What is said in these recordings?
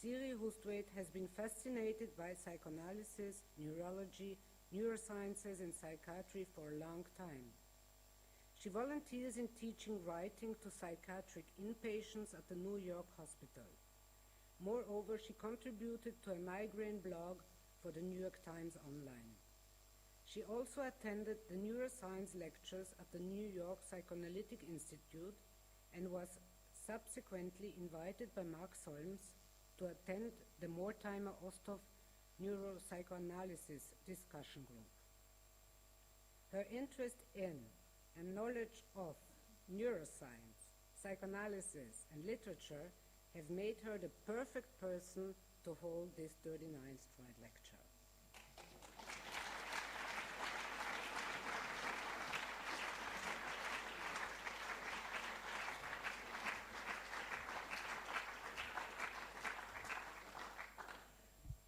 Siri Hustvedt has been fascinated by psychoanalysis, neurology, neurosciences, and psychiatry for a long time. She volunteers in teaching writing to psychiatric inpatients at the New York hospital. Moreover, she contributed to a migraine blog for the New York Times Online. She also attended the neuroscience lectures at the New York Psychoanalytic Institute and was subsequently invited by Mark Solms to attend the Mortimer Osthoff Neuropsychoanalysis discussion group. Her interest in and knowledge of neuroscience, psychoanalysis, and literature have made her the perfect person to hold this 39th Freud lecture.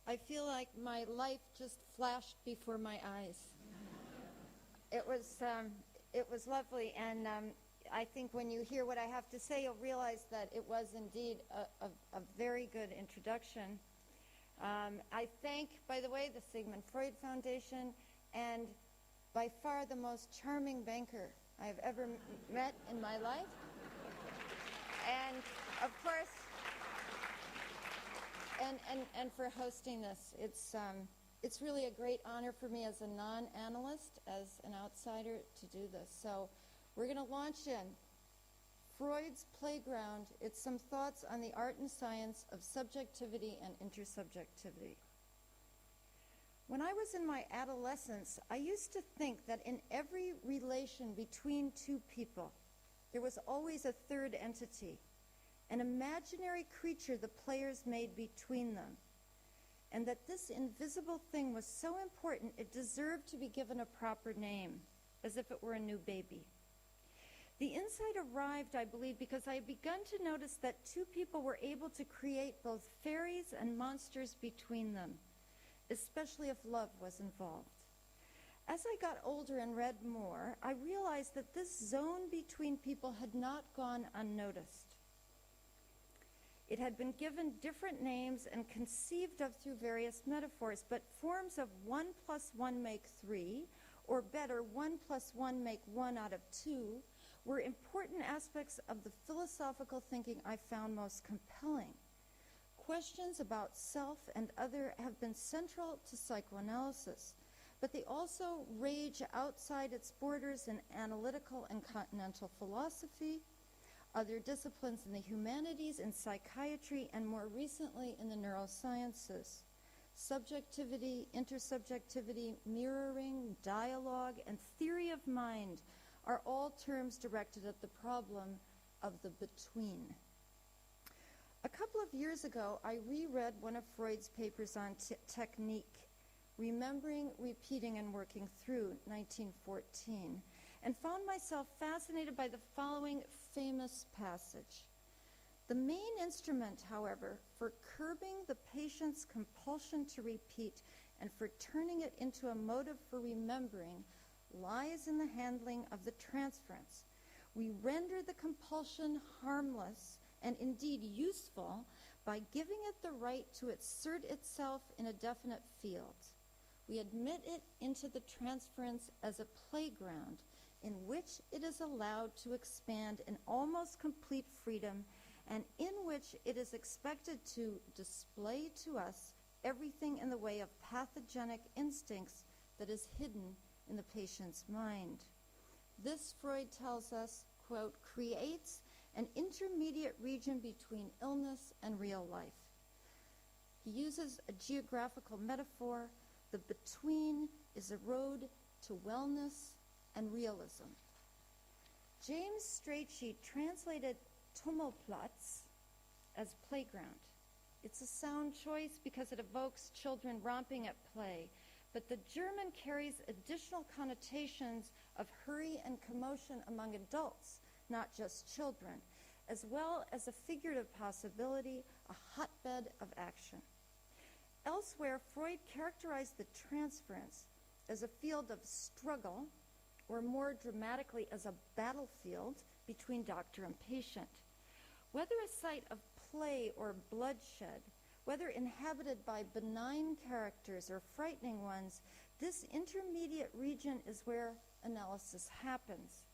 I feel like my life just flashed before my eyes. It was lovely, and I think when you hear what I have to say, you'll realize that it was indeed a very good introduction. I thank, by the way, the Sigmund Freud Foundation, and by far the most charming banker I have ever met in my life. And of course, and for hosting this. It's really a great honor for me as a non-analyst, as an outsider, to do this. So we're going to launch in Freud's Playground. It's some thoughts on the art and science of subjectivity and intersubjectivity. When I was in my adolescence, I used to think that in every relation between two people, there was always a third entity, an imaginary creature the players made between them, and that this invisible thing was so important it deserved to be given a proper name, as if it were a new baby. The insight arrived, I believe, because I had begun to notice that two people were able to create both fairies and monsters between them, especially if love was involved. As I got older and read more, I realized that this zone between people had not gone unnoticed. It had been given different names and conceived of through various metaphors, but forms of 1 + 1 make 3, or better, 1 + 1 make 1 out of 2, were important aspects of the philosophical thinking I found most compelling. Questions about self and other have been central to psychoanalysis, but they also rage outside its borders in analytical and continental philosophy, other disciplines in the humanities, in psychiatry, and more recently in the neurosciences. Subjectivity, intersubjectivity, mirroring, dialogue, and theory of mind are all terms directed at the problem of the between. A couple of years ago, I reread one of Freud's papers on technique, Remembering, Repeating, and Working Through, 1914, and found myself fascinated by the following famous passage. The main instrument, however, for curbing the patient's compulsion to repeat and for turning it into a motive for remembering lies in the handling of the transference. We render the compulsion harmless and indeed useful by giving it the right to assert itself in a definite field. We admit it into the transference as a playground in which it is allowed to expand in almost complete freedom and in which it is expected to display to us everything in the way of pathogenic instincts that is hidden in the patient's mind. This, Freud tells us, quote, creates an intermediate region between illness and real life. He uses a geographical metaphor. The between is a road to wellness and realism. James Strachey translated Tummelplatz as playground. It's a sound choice because it evokes children romping at play, but the German carries additional connotations of hurry and commotion among adults, not just children, as well as a figurative possibility, a hotbed of action. Elsewhere, Freud characterized the transference as a field of struggle, or more dramatically as a battlefield between doctor and patient. Whether a site of play or bloodshed, Whether inhabited by benign characters or frightening ones, this intermediate region is where analysis happens.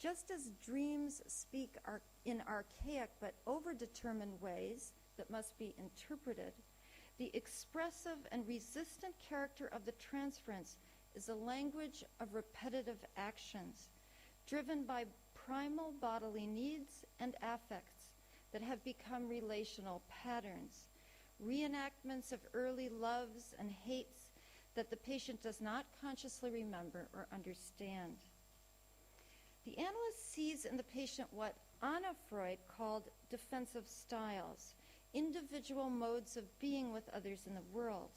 Just as dreams speak in archaic but overdetermined ways that must be interpreted, the expressive and resistant character of the transference is a language of repetitive actions, driven by primal bodily needs and affects that have become relational patterns, reenactments of early loves and hates that the patient does not consciously remember or understand. The analyst sees in the patient what Anna Freud called defensive styles, individual modes of being with others in the world.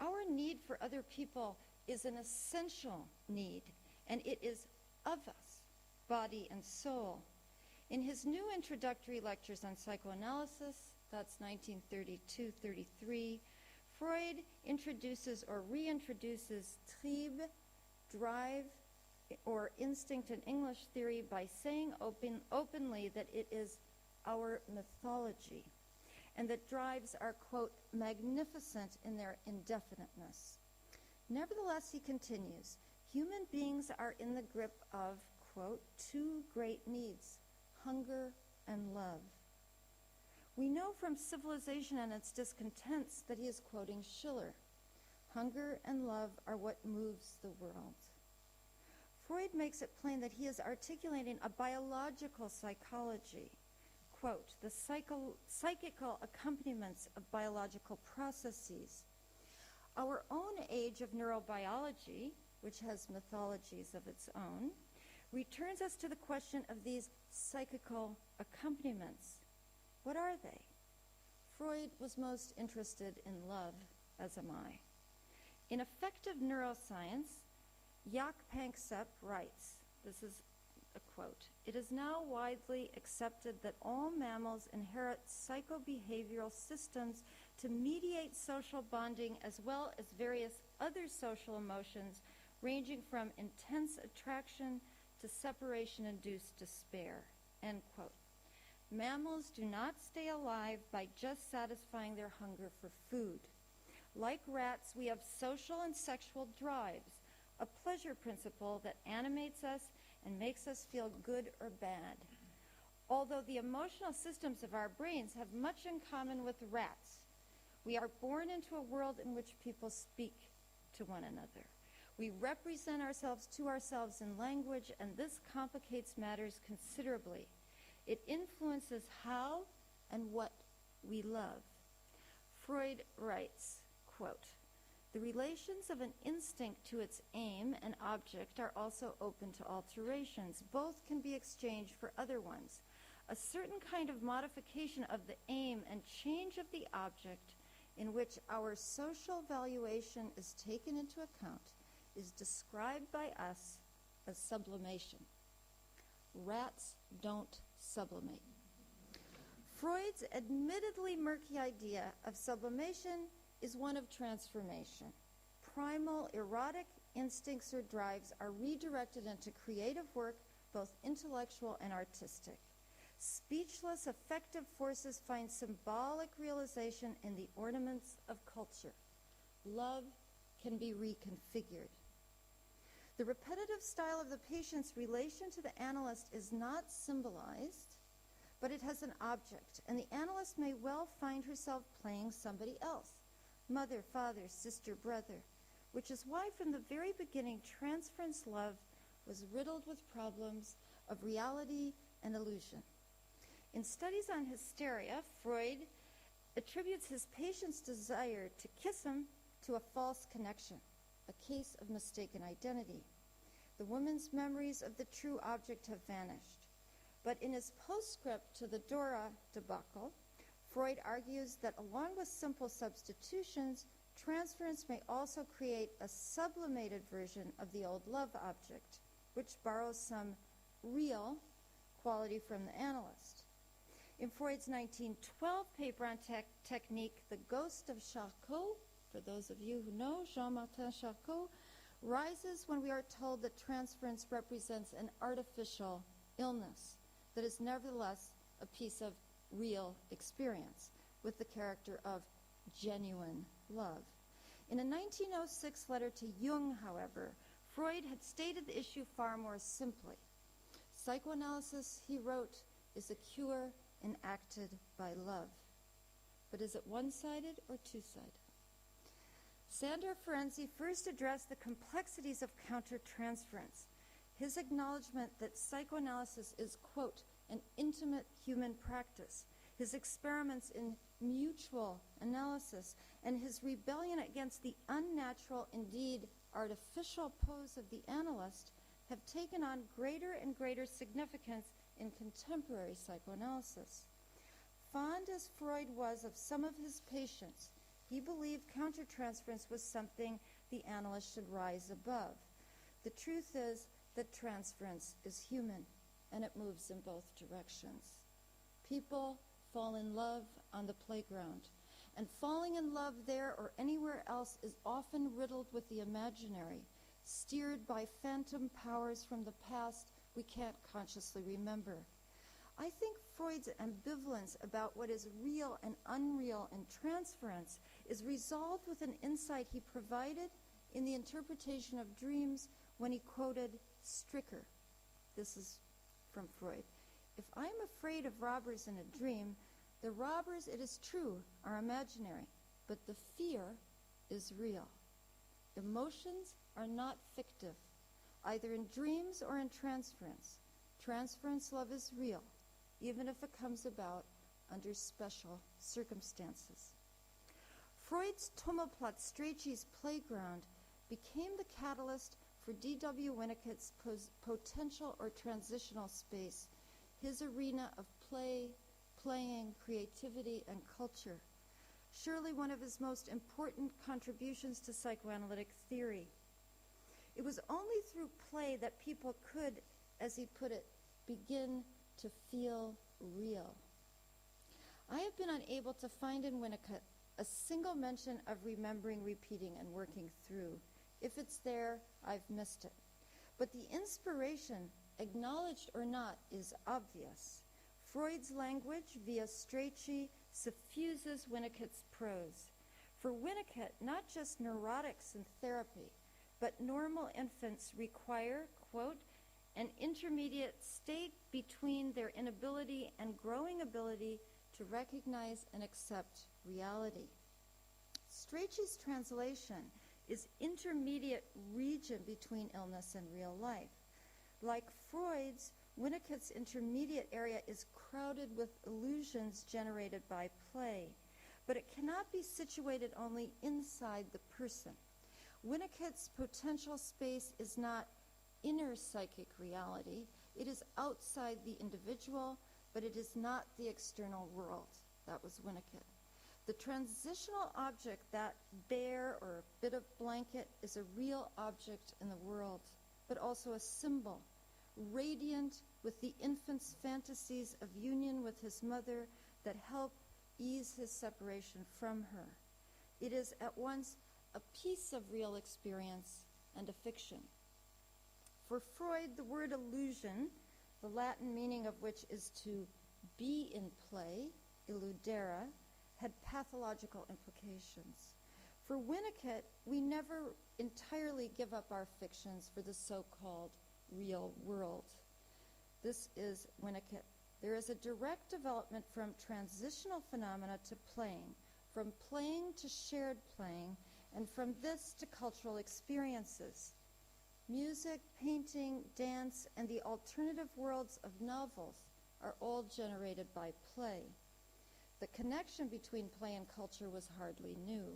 Our need for other people is an essential need, and it is of us, body and soul. In his new introductory lectures on psychoanalysis, that's 1932-33, Freud introduces or reintroduces Trieb, drive, or instinct in English theory by saying openly that it is our mythology, and that drives are, quote, magnificent in their indefiniteness. Nevertheless, he continues, human beings are in the grip of, quote, two great needs, hunger and love. We know from Civilization and its Discontents that he is quoting Schiller. Hunger and love are what moves the world. Freud makes it plain that he is articulating a biological psychology, quote, the psychical accompaniments of biological processes. Our own age of neurobiology, which has mythologies of its own, returns us to the question of these psychical accompaniments. What are they? Freud was most interested in love, as am I. In Affective Neuroscience, Jaak Panksepp writes, this is a quote, "It is now widely accepted that all mammals inherit psychobehavioral systems to mediate social bonding as well as various other social emotions ranging from intense attraction to separation-induced despair," end quote. Mammals do not stay alive by just satisfying their hunger for food. Like rats, we have social and sexual drives, a pleasure principle that animates us and makes us feel good or bad. Although the emotional systems of our brains have much in common with rats, we are born into a world in which people speak to one another. We represent ourselves to ourselves in language, and this complicates matters considerably. It influences how and what we love. Freud writes, quote, "The relations of an instinct to its aim and object are also open to alterations. Both can be exchanged for other ones. A certain kind of modification of the aim and change of the object in which our social valuation is taken into account is described by us as sublimation. Rats don't sublimate." Freud's admittedly murky idea of sublimation is one of transformation. Primal erotic instincts or drives are redirected into creative work, both intellectual and artistic. Speechless affective forces find symbolic realization in the ornaments of culture. Love can be reconfigured. The repetitive style of the patient's relation to the analyst is not symbolized, but it has an object, and the analyst may well find herself playing somebody else, mother, father, sister, brother, which is why from the very beginning transference love was riddled with problems of reality and illusion. In studies on hysteria, Freud attributes his patient's desire to kiss him to a false connection, a case of mistaken identity. The woman's memories of the true object have vanished. But in his postscript to the Dora debacle, Freud argues that along with simple substitutions, transference may also create a sublimated version of the old love object, which borrows some real quality from the analyst. In Freud's 1912 paper on technique, The Ghost of Charcot, for those of you who know, Jean-Martin Charcot, rises when we are told that transference represents an artificial illness that is nevertheless a piece of real experience. with the character of genuine love. In a 1906 letter to Jung, however, Freud had stated the issue far more simply. Psychoanalysis, he wrote, is a cure enacted by love. But is it one-sided or two-sided? Sandor Ferenczi first addressed the complexities of countertransference. His acknowledgement that psychoanalysis is, quote, an intimate human practice, his experiments in mutual analysis, and his rebellion against the unnatural, indeed artificial pose of the analyst have taken on greater and greater significance in contemporary psychoanalysis. Fond as Freud was of some of his patients, he believed countertransference was something the analyst should rise above. The truth is that transference is human, and it moves in both directions. People fall in love on the playground, and falling in love there or anywhere else is often riddled with the imaginary, steered by phantom powers from the past we can't consciously remember. I think Freud's ambivalence about what is real and unreal in transference is resolved with an insight he provided in the interpretation of dreams when he quoted Stricker. This is from Freud. If I am afraid of robbers in a dream, the robbers, it is true, are imaginary, but the fear is real. Emotions are not fictive, either in dreams or in transference. Transference love is real, even if it comes about under special circumstances. Freud's Tummelplatz, Strachey's playground, became the catalyst for D.W. Winnicott's potential or transitional space, his arena of play, playing, creativity, and culture. Surely one of his most important contributions to psychoanalytic theory. It was only through play that people could, as he put it, begin to feel real. I have been unable to find in Winnicott a single mention of remembering, repeating, and working through. If it's there, I've missed it. But the inspiration, acknowledged or not, is obvious. Freud's language, via Strachey, suffuses Winnicott's prose. For Winnicott, not just neurotics in therapy, but normal infants require, quote, an intermediate state between their inability and growing ability to recognize and accept reality. Strachey's translation is intermediate region between illness and real life. Like Freud's, Winnicott's intermediate area is crowded with illusions generated by play, but it cannot be situated only inside the person. Winnicott's potential space is not inner psychic reality. It is outside the individual, but it is not the external world. That was Winnicott. The transitional object, that bear or bit of blanket, is a real object in the world, but also a symbol, radiant with the infant's fantasies of union with his mother that help ease his separation from her. It is at once a piece of real experience and a fiction. For Freud, the word illusion, the Latin meaning of which is to be in play, illudere, had pathological implications. For Winnicott, we never entirely give up our fictions for the so-called real world. This is Winnicott. There is a direct development from transitional phenomena to playing, from playing to shared playing, and from this to cultural experiences. Music, painting, dance, and the alternative worlds of novels are all generated by play. The connection between play and culture was hardly new.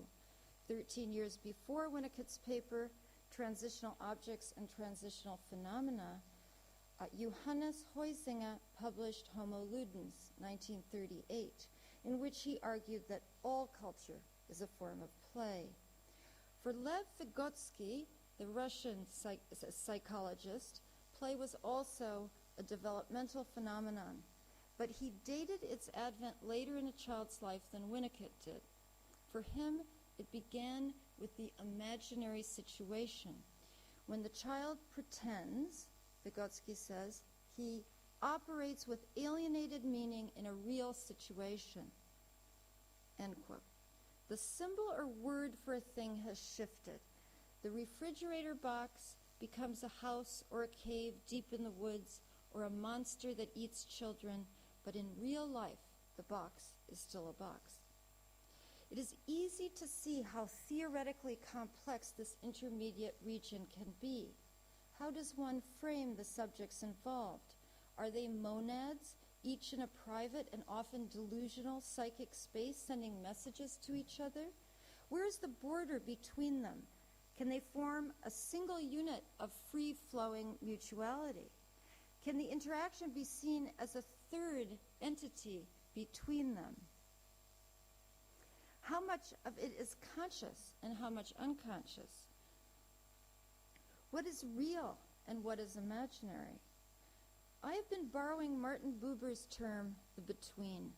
13 years before Winnicott's paper, Transitional Objects and Transitional Phenomena, Johannes Huizinga published Homo Ludens, 1938, in which he argued that all culture is a form of play. For Lev Vygotsky, the Russian psychologist, play was also a developmental phenomenon, but he dated its advent later in a child's life than Winnicott did. For him, it began with the imaginary situation. When the child pretends, Vygotsky says, he operates with alienated meaning in a real situation. end quote. The symbol or word for a thing has shifted. The refrigerator box becomes a house or a cave deep in the woods or a monster that eats children, but in real life, the box is still a box. It is easy to see how theoretically complex this intermediate region can be. How does one frame the subjects involved? Are they monads, each in a private and often delusional psychic space sending messages to each other? Where is the border between them? Can they form a single unit of free-flowing mutuality? Can the interaction be seen as a third entity between them? How much of it is conscious and how much unconscious? What is real and what is imaginary? I have been borrowing Martin Buber's term, the between.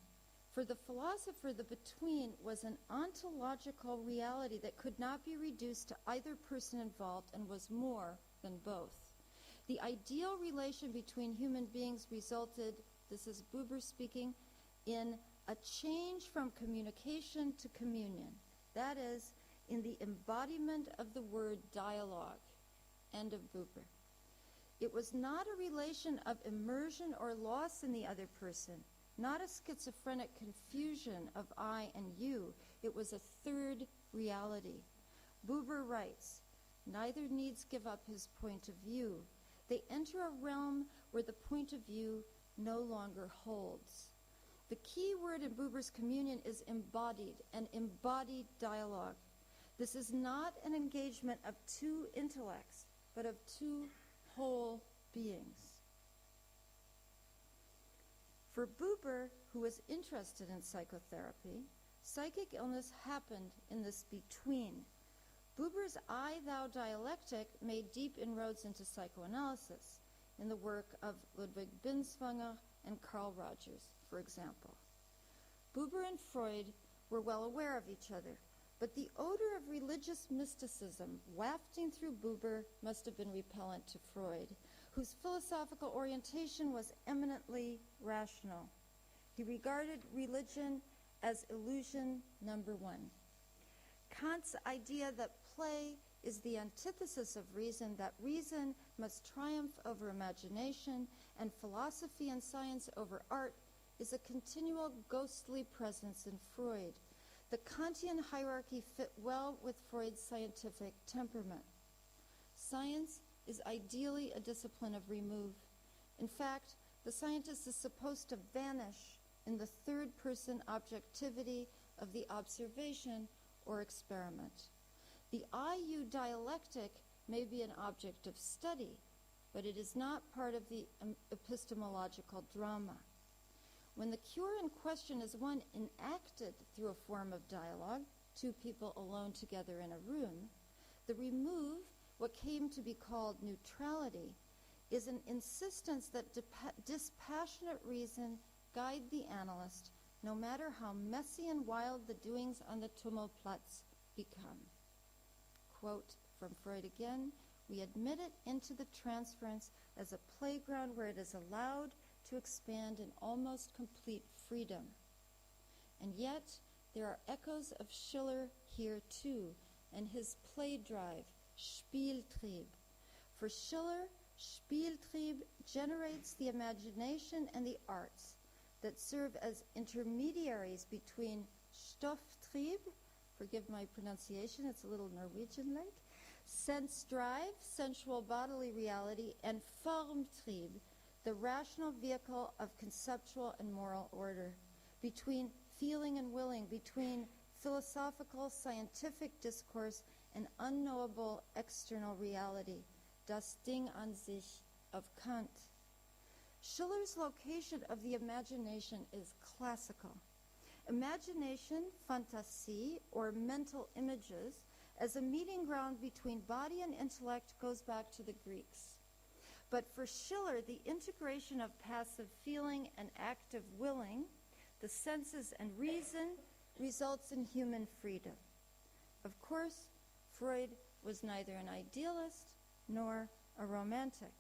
For the philosopher, the between was an ontological reality that could not be reduced to either person involved and was more than both. The ideal relation between human beings resulted, this is Buber speaking, in a change from communication to communion. That is, in the embodiment of the word dialogue. End of Buber. It was not a relation of immersion or loss in the other person, not a schizophrenic confusion of I and you. It was a third reality. Buber writes, neither needs give up his point of view. They enter a realm where the point of view no longer holds. The key word in Buber's communion is embodied, an embodied dialogue. This is not an engagement of two intellects, but of two whole beings. For Buber, who was interested in psychotherapy, psychic illness happened in this between. Buber's I-thou dialectic made deep inroads into psychoanalysis in the work of Ludwig Binswanger and Carl Rogers, for example. Buber and Freud were well aware of each other, but the odor of religious mysticism wafting through Buber must have been repellent to Freud, whose philosophical orientation was eminently rational. He regarded religion as illusion number one. Kant's idea that play is the antithesis of reason, that reason must triumph over imagination, and philosophy and science over art, is a continual ghostly presence in Freud. The Kantian hierarchy fit well with Freud's scientific temperament. Science is ideally a discipline of remove. In fact, the scientist is supposed to vanish in the third-person objectivity of the observation or experiment. The I-you dialectic may be an object of study, but it is not part of the epistemological drama. When the cure in question is one enacted through a form of dialogue, two people alone together in a room, the remove, what came to be called neutrality, is an insistence that dispassionate reason guide the analyst, no matter how messy and wild the doings on the Tummelplatz become. Quote from Freud again, we admit it into the transference as a playground where it is allowed to expand in almost complete freedom. And yet, there are echoes of Schiller here too, and his play drive, Spieltrieb. For Schiller, Spieltrieb generates the imagination and the arts that serve as intermediaries between Stofftrieb, forgive my pronunciation, it's a little Norwegian-like, sense drive, sensual bodily reality, and Formtrieb, the rational vehicle of conceptual and moral order, between feeling and willing, between philosophical, scientific discourse and unknowable external reality, das Ding an sich of Kant. Schiller's location of the imagination is classical. Imagination, Fantasie, or mental images, as a meeting ground between body and intellect goes back to the Greeks. But for Schiller, the integration of passive feeling and active willing, the senses and reason, results in human freedom. Of course, Freud was neither an idealist nor a romantic.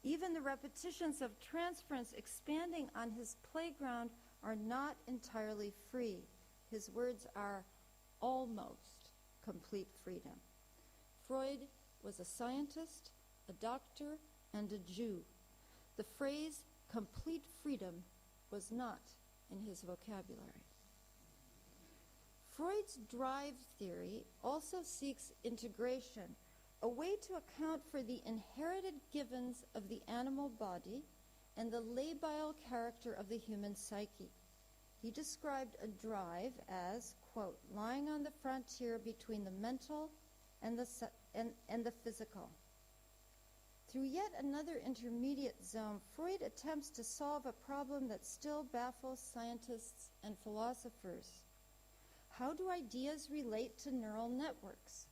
Even the repetitions of transference expanding on his playground are not entirely free. His words are almost complete freedom. Freud was a scientist, a doctor, and a Jew. The phrase complete freedom was not in his vocabulary. Freud's drive theory also seeks integration, a way to account for the inherited givens of the animal body and the labile character of the human psyche. He described a drive as, quote, lying on the frontier between the mental and the physical. Through yet another intermediate zone, Freud attempts to solve a problem that still baffles scientists and philosophers. How do ideas relate to neural networks?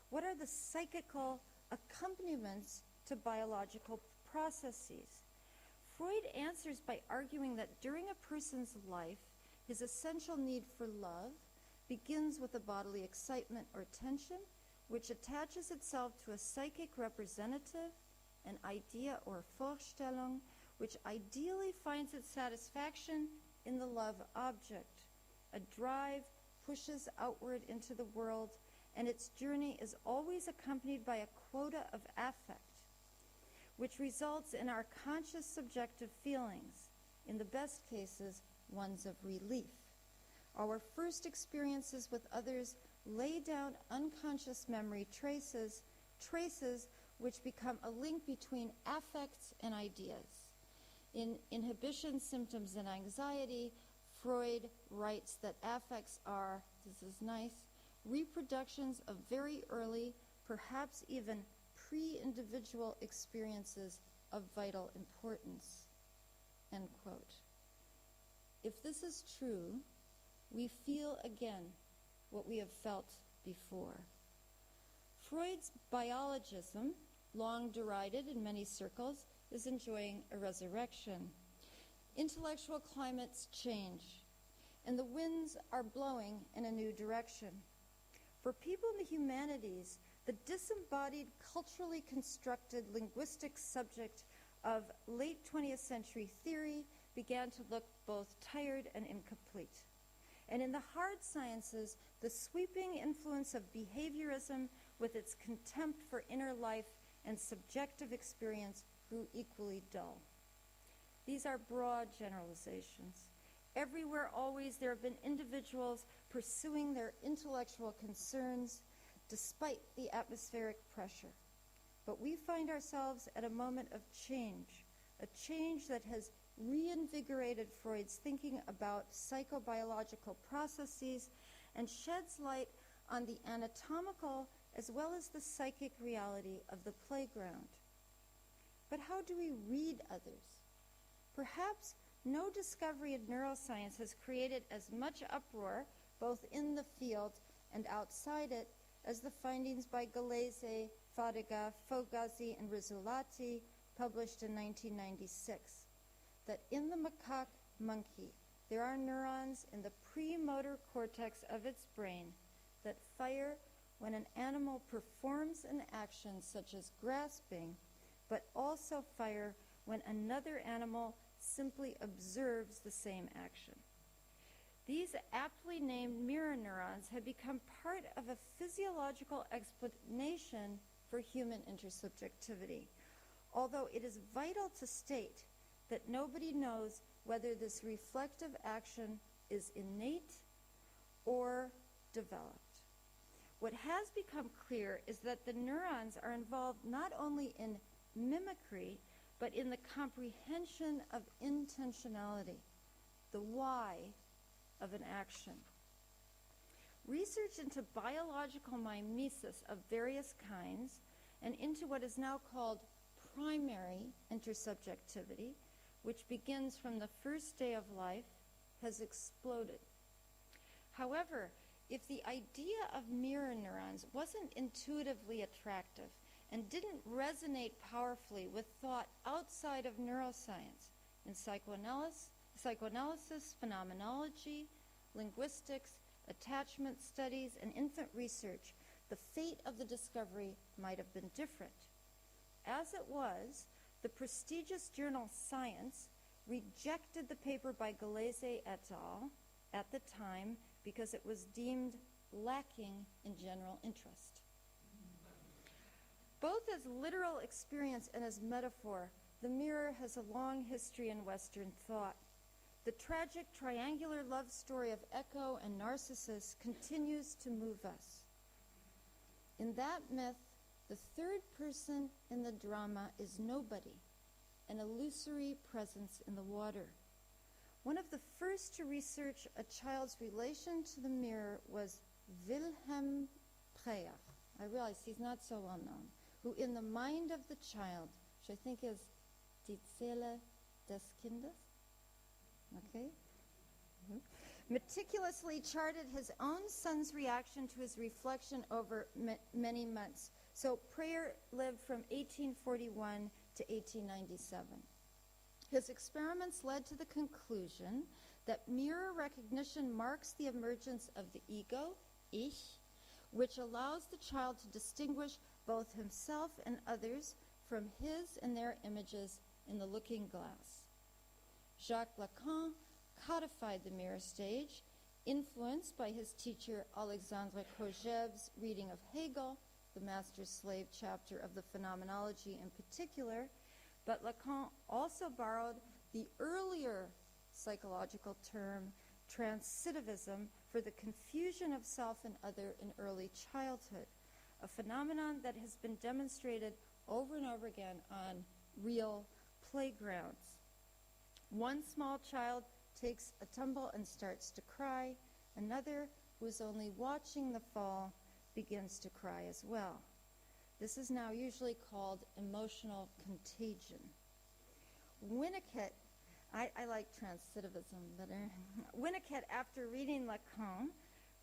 What are the psychical accompaniments to biological processes? Freud answers by arguing that during a person's life, his essential need for love begins with a bodily excitement or tension, which attaches itself to a psychic representative, an idea or Vorstellung, which ideally finds its satisfaction in the love object. A drive pushes outward into the world, and its journey is always accompanied by a quota of affect, which results in our conscious subjective feelings, in the best cases, ones of relief. Our first experiences with others lay down unconscious memory traces which become a link between affects and ideas. In Inhibition, Symptoms, and Anxiety, Freud writes that affects are, this is nice, reproductions of very early, perhaps even pre-individual experiences of vital importance, end quote. If this is true, we feel again what we have felt before. Freud's biologism, long derided in many circles, is enjoying a resurrection. Intellectual climates change, and the winds are blowing in a new direction. For people in the humanities, the disembodied, culturally constructed linguistic subject of late 20th century theory began to look both tired and incomplete. And in the hard sciences, the sweeping influence of behaviorism with its contempt for inner life and subjective experience grew equally dull. These are broad generalizations. Everywhere, always, there have been individuals pursuing their intellectual concerns despite the atmospheric pressure. But we find ourselves at a moment of change, a change that has reinvigorated Freud's thinking about psychobiological processes and sheds light on the anatomical as well as the psychic reality of the playground. But how do we read others? Perhaps no discovery in neuroscience has created as much uproar, both in the field and outside it, as the findings by Gallese, Fadiga, Fogazi, and Rizzolatti, published in 1996, that in the macaque monkey, there are neurons in the premotor cortex of its brain that fire when an animal performs an action such as grasping, but also fire when another animal simply observes the same action. These aptly named mirror neurons have become part of a physiological explanation for human intersubjectivity, although it is vital to state that nobody knows whether this reflective action is innate or developed. What has become clear is that the neurons are involved not only in mimicry, but in the comprehension of intentionality, the why of an action. Research into biological mimesis of various kinds and into what is now called primary intersubjectivity, which begins from the first day of life, has exploded. However, if the idea of mirror neurons wasn't intuitively attractive and didn't resonate powerfully with thought outside of neuroscience, in psychoanalysis, phenomenology, linguistics, attachment studies, and infant research, the fate of the discovery might have been different. As it was, the prestigious journal Cience rejected the paper by Gallese et al. At the time, because it was deemed lacking in general interest. Both as literal experience and as metaphor, the mirror has a long history in Western thought. The tragic triangular love story of Echo and Narcissus continues to move us. In that myth, the third person in the drama is nobody, an illusory presence in the water. One of the first to research a child's relation to the mirror was Wilhelm Preyer. I realize he's not so well known, who in the mind of the child, which I think is die Seele des Kindes, okay? Meticulously charted his own son's reaction to his reflection over many months. So Preyer lived from 1841 to 1897. His experiments led to the conclusion that mirror recognition marks the emergence of the ego, ich, which allows the child to distinguish both himself and others from his and their images in the looking glass. Jacques Lacan codified the mirror stage, influenced by his teacher Alexandre Kojeve's reading of Hegel, the master-slave chapter of the Phenomenology in particular, but Lacan also borrowed the earlier psychological term transitivism for the confusion of self and other in early childhood, a phenomenon that has been demonstrated over and over again on real playgrounds. One small child takes a tumble and starts to cry. Another, who is only watching the fall, begins to cry as well. This is now usually called emotional contagion. Winnicott, I like transitivism better. Winnicott, after reading Lacan,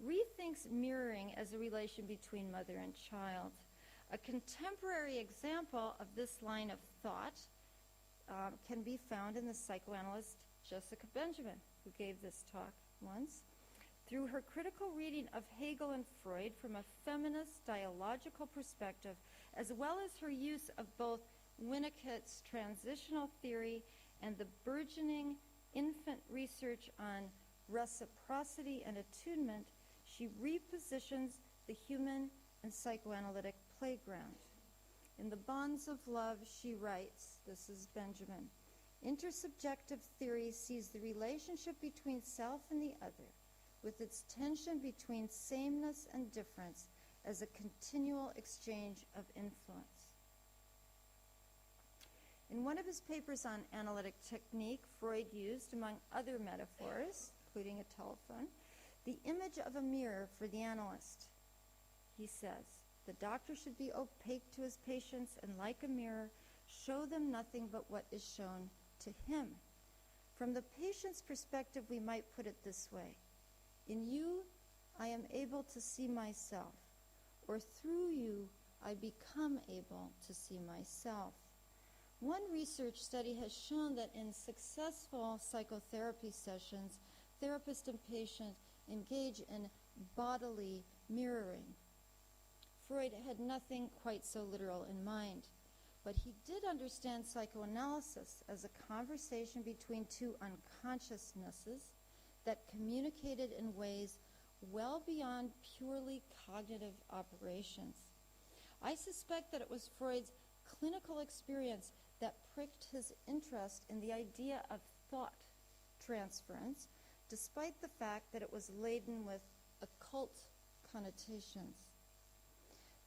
rethinks mirroring as a relation between mother and child. A contemporary example of this line of thought can be found in the psychoanalyst Jessica Benjamin, who gave this talk once. Through her critical reading of Hegel and Freud from a feminist dialogical perspective, as well as her use of both Winnicott's transitional theory and the burgeoning infant research on reciprocity and attunement, she repositions the human and psychoanalytic playground. In The Bonds of Love, she writes, this is Benjamin, intersubjective theory sees the relationship between self and the other, with its tension between sameness and difference, as a continual exchange of influence. In one of his papers on analytic technique, Freud used, among other metaphors, including a telephone, the image of a mirror for the analyst. He says, the doctor should be opaque to his patients and, like a mirror, show them nothing but what is shown to him. From the patient's perspective, we might put it this way. In you, I am able to see myself, or through you, I become able to see myself. One research study has shown that in successful psychotherapy sessions, therapist and patient engage in bodily mirroring. Freud had nothing quite so literal in mind, but he did understand psychoanalysis as a conversation between two unconsciousnesses that communicated in ways well beyond purely cognitive operations. I suspect that it was Freud's clinical experience that pricked his interest in the idea of thought transference, despite the fact that it was laden with occult connotations.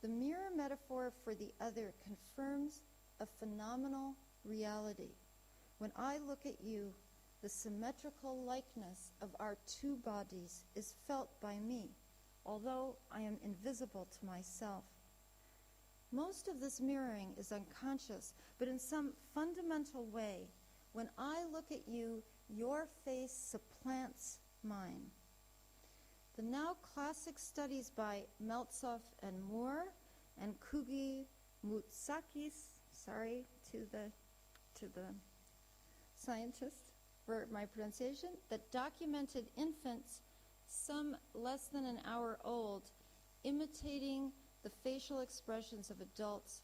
The mirror metaphor for the other confirms a phenomenal reality. When I look at you, the symmetrical likeness of our two bodies is felt by me, although I am invisible to myself. Most of this mirroring is unconscious, but in some fundamental way, when I look at you, your face supplants mine. The now classic studies by Meltzoff and Moore and Kugi Moutsakis, sorry to the scientist for my pronunciation, that documented infants, some less than an hour old, imitating the facial expressions of adults,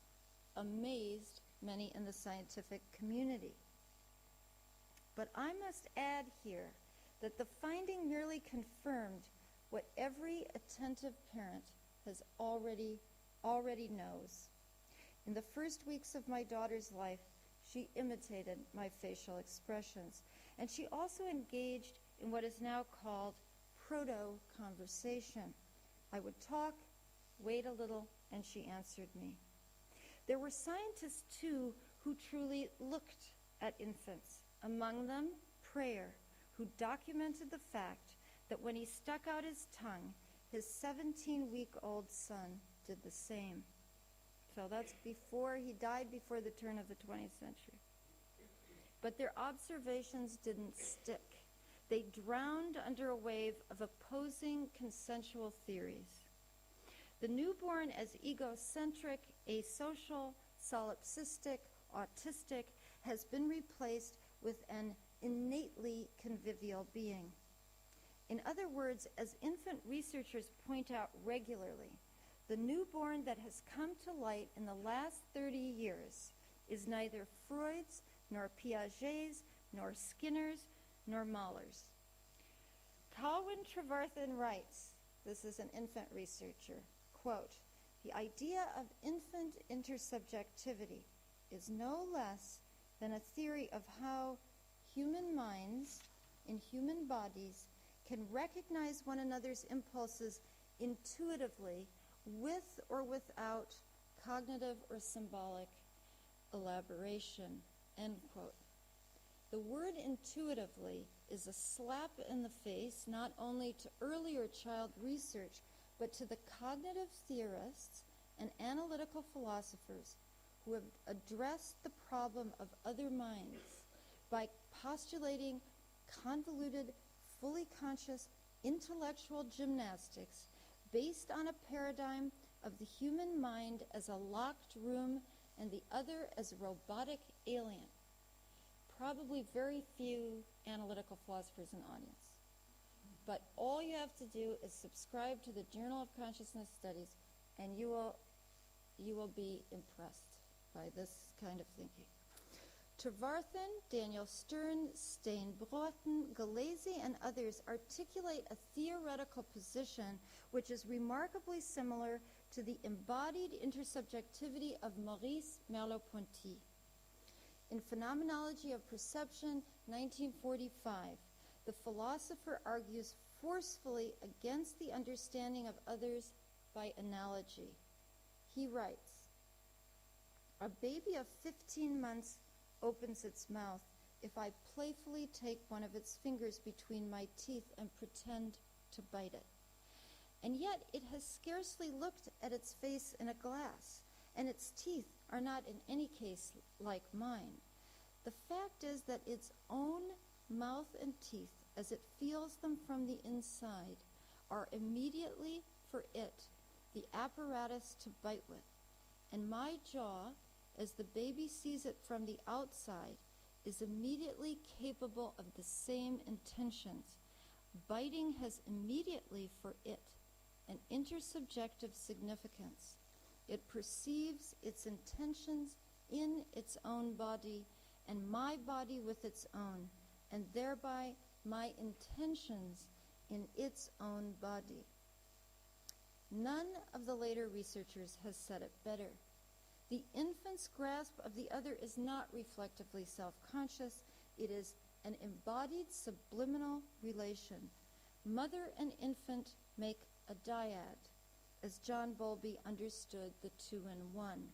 amazed many in the scientific community. But I must add here that the finding merely confirmed what every attentive parent has already knows. In the first weeks of my daughter's life, she imitated my facial expressions, and she also engaged in what is now called proto-conversation. I would talk, wait a little, and she answered me. There were scientists, too, who truly looked at infants, among them Prayer, who documented the fact that when he stuck out his tongue, his 17-week-old son did the same. So that's before he died, before the turn of the 20th century. But their observations didn't stick. They drowned under a wave of opposing consensual theories. The newborn as egocentric, asocial, solipsistic, autistic has been replaced with an innately convivial being. In other words, as infant researchers point out regularly, the newborn that has come to light in the last 30 years is neither Freud's, nor Piaget's, nor Skinner's, nor Mahler's. Colwyn Trevarthen writes, this is an infant researcher, quote, "The idea of infant intersubjectivity is no less than a theory of how human minds in human bodies can recognize one another's impulses intuitively with or without cognitive or symbolic elaboration," end quote. The word intuitively is a slap in the face not only to earlier child research, but to the cognitive theorists and analytical philosophers who have addressed the problem of other minds by postulating convoluted, fully conscious intellectual gymnastics based on a paradigm of the human mind as a locked room and the other as a robotic alien. Probably very few analytical philosophers in the audience. But all you have to do is subscribe to the Journal of Consciousness Studies, and you will be impressed by this kind of thinking. Trevarthen, Daniel Stern, Steenbroten, Galeazzi, and others articulate a theoretical position which is remarkably similar to the embodied intersubjectivity of Maurice Merleau-Ponty. In Phenomenology of Perception, 1945, the philosopher argues forcefully against the understanding of others by analogy. He writes, "A baby of 15 months opens its mouth if I playfully take one of its fingers between my teeth and pretend to bite it. And yet it has scarcely looked at its face in a glass, and its teeth are not in any case like mine. The fact is that its own mouth and teeth, as it feels them from the inside, are immediately for it the apparatus to bite with, and my jaw, as the baby sees it from the outside, is immediately capable of the same intentions. Biting has immediately for it an intersubjective significance. It perceives its intentions in its own body, and my body with its own, and thereby my intentions in its own body." None of the later researchers has said it better. The infant's grasp of the other is not reflectively self-conscious. It is an embodied subliminal relation. Mother and infant make a dyad, as John Bowlby understood the two in one.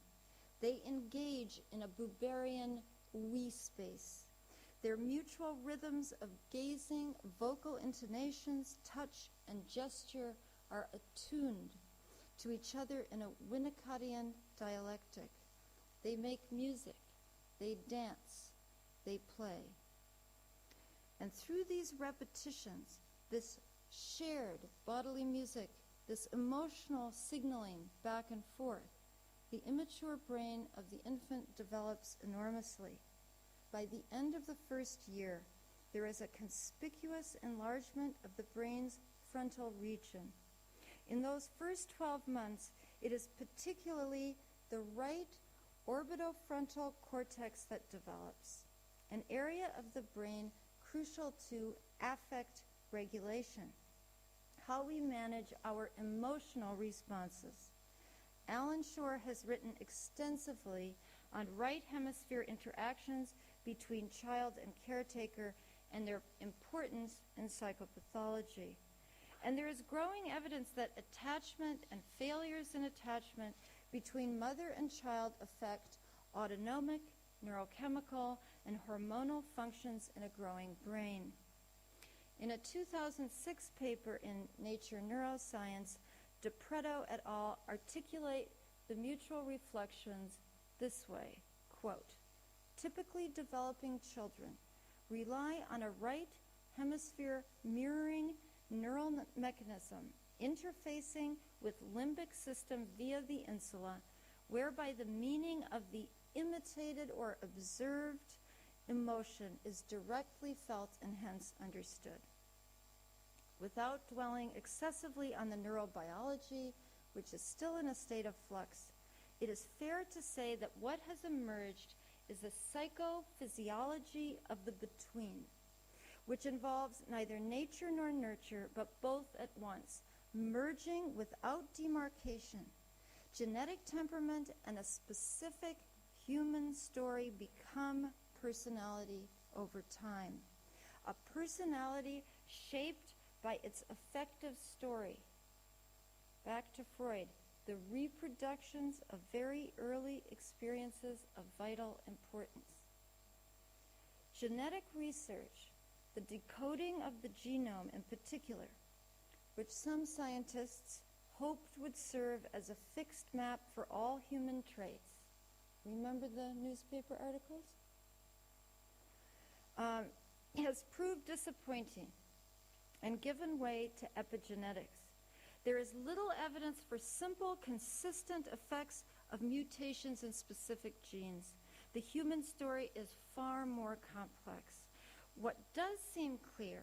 They engage in a Buberian we space. Their mutual rhythms of gazing, vocal intonations, touch, and gesture are attuned to each other in a Winnicottian dialectic. They make music, they dance, they play. And through these repetitions, this shared bodily music, this emotional signaling back and forth, the immature brain of the infant develops enormously. By the end of the first year, there is a conspicuous enlargement of the brain's frontal region. In those first 12 months, it is particularly the right orbitofrontal cortex that develops, an area of the brain crucial to affect regulation. how we manage our emotional responses. Alan Shore has written extensively on right hemisphere interactions between child and caretaker and their importance in psychopathology. And there is growing evidence that attachment and failures in attachment between mother and child affect autonomic, neurochemical, and hormonal functions in a growing brain. In a 2006 paper in Nature Neuroscience, DePreto et al. Articulate the mutual reflections this way, quote, typically developing children rely on a right hemisphere mirroring neural mechanism interfacing with limbic system via the insula, whereby the meaning of the imitated or observed emotion is directly felt and hence understood. Without dwelling excessively on the neurobiology, which is still in a state of flux, it is fair to say that what has emerged is a psychophysiology of the between, which involves neither nature nor nurture, but both at once, merging without demarcation. Genetic temperament and a specific human story become personality over time. A personality shaped by its affective story. Back to Freud, the reproductions of very early experiences of vital importance. Genetic research, the decoding of the genome in particular, which some scientists hoped would serve as a fixed map for all human traits. Remember the newspaper articles? Has proved disappointing and given way to epigenetics. There is little evidence for simple, consistent effects of mutations in specific genes. The human story is far more complex. What does seem clear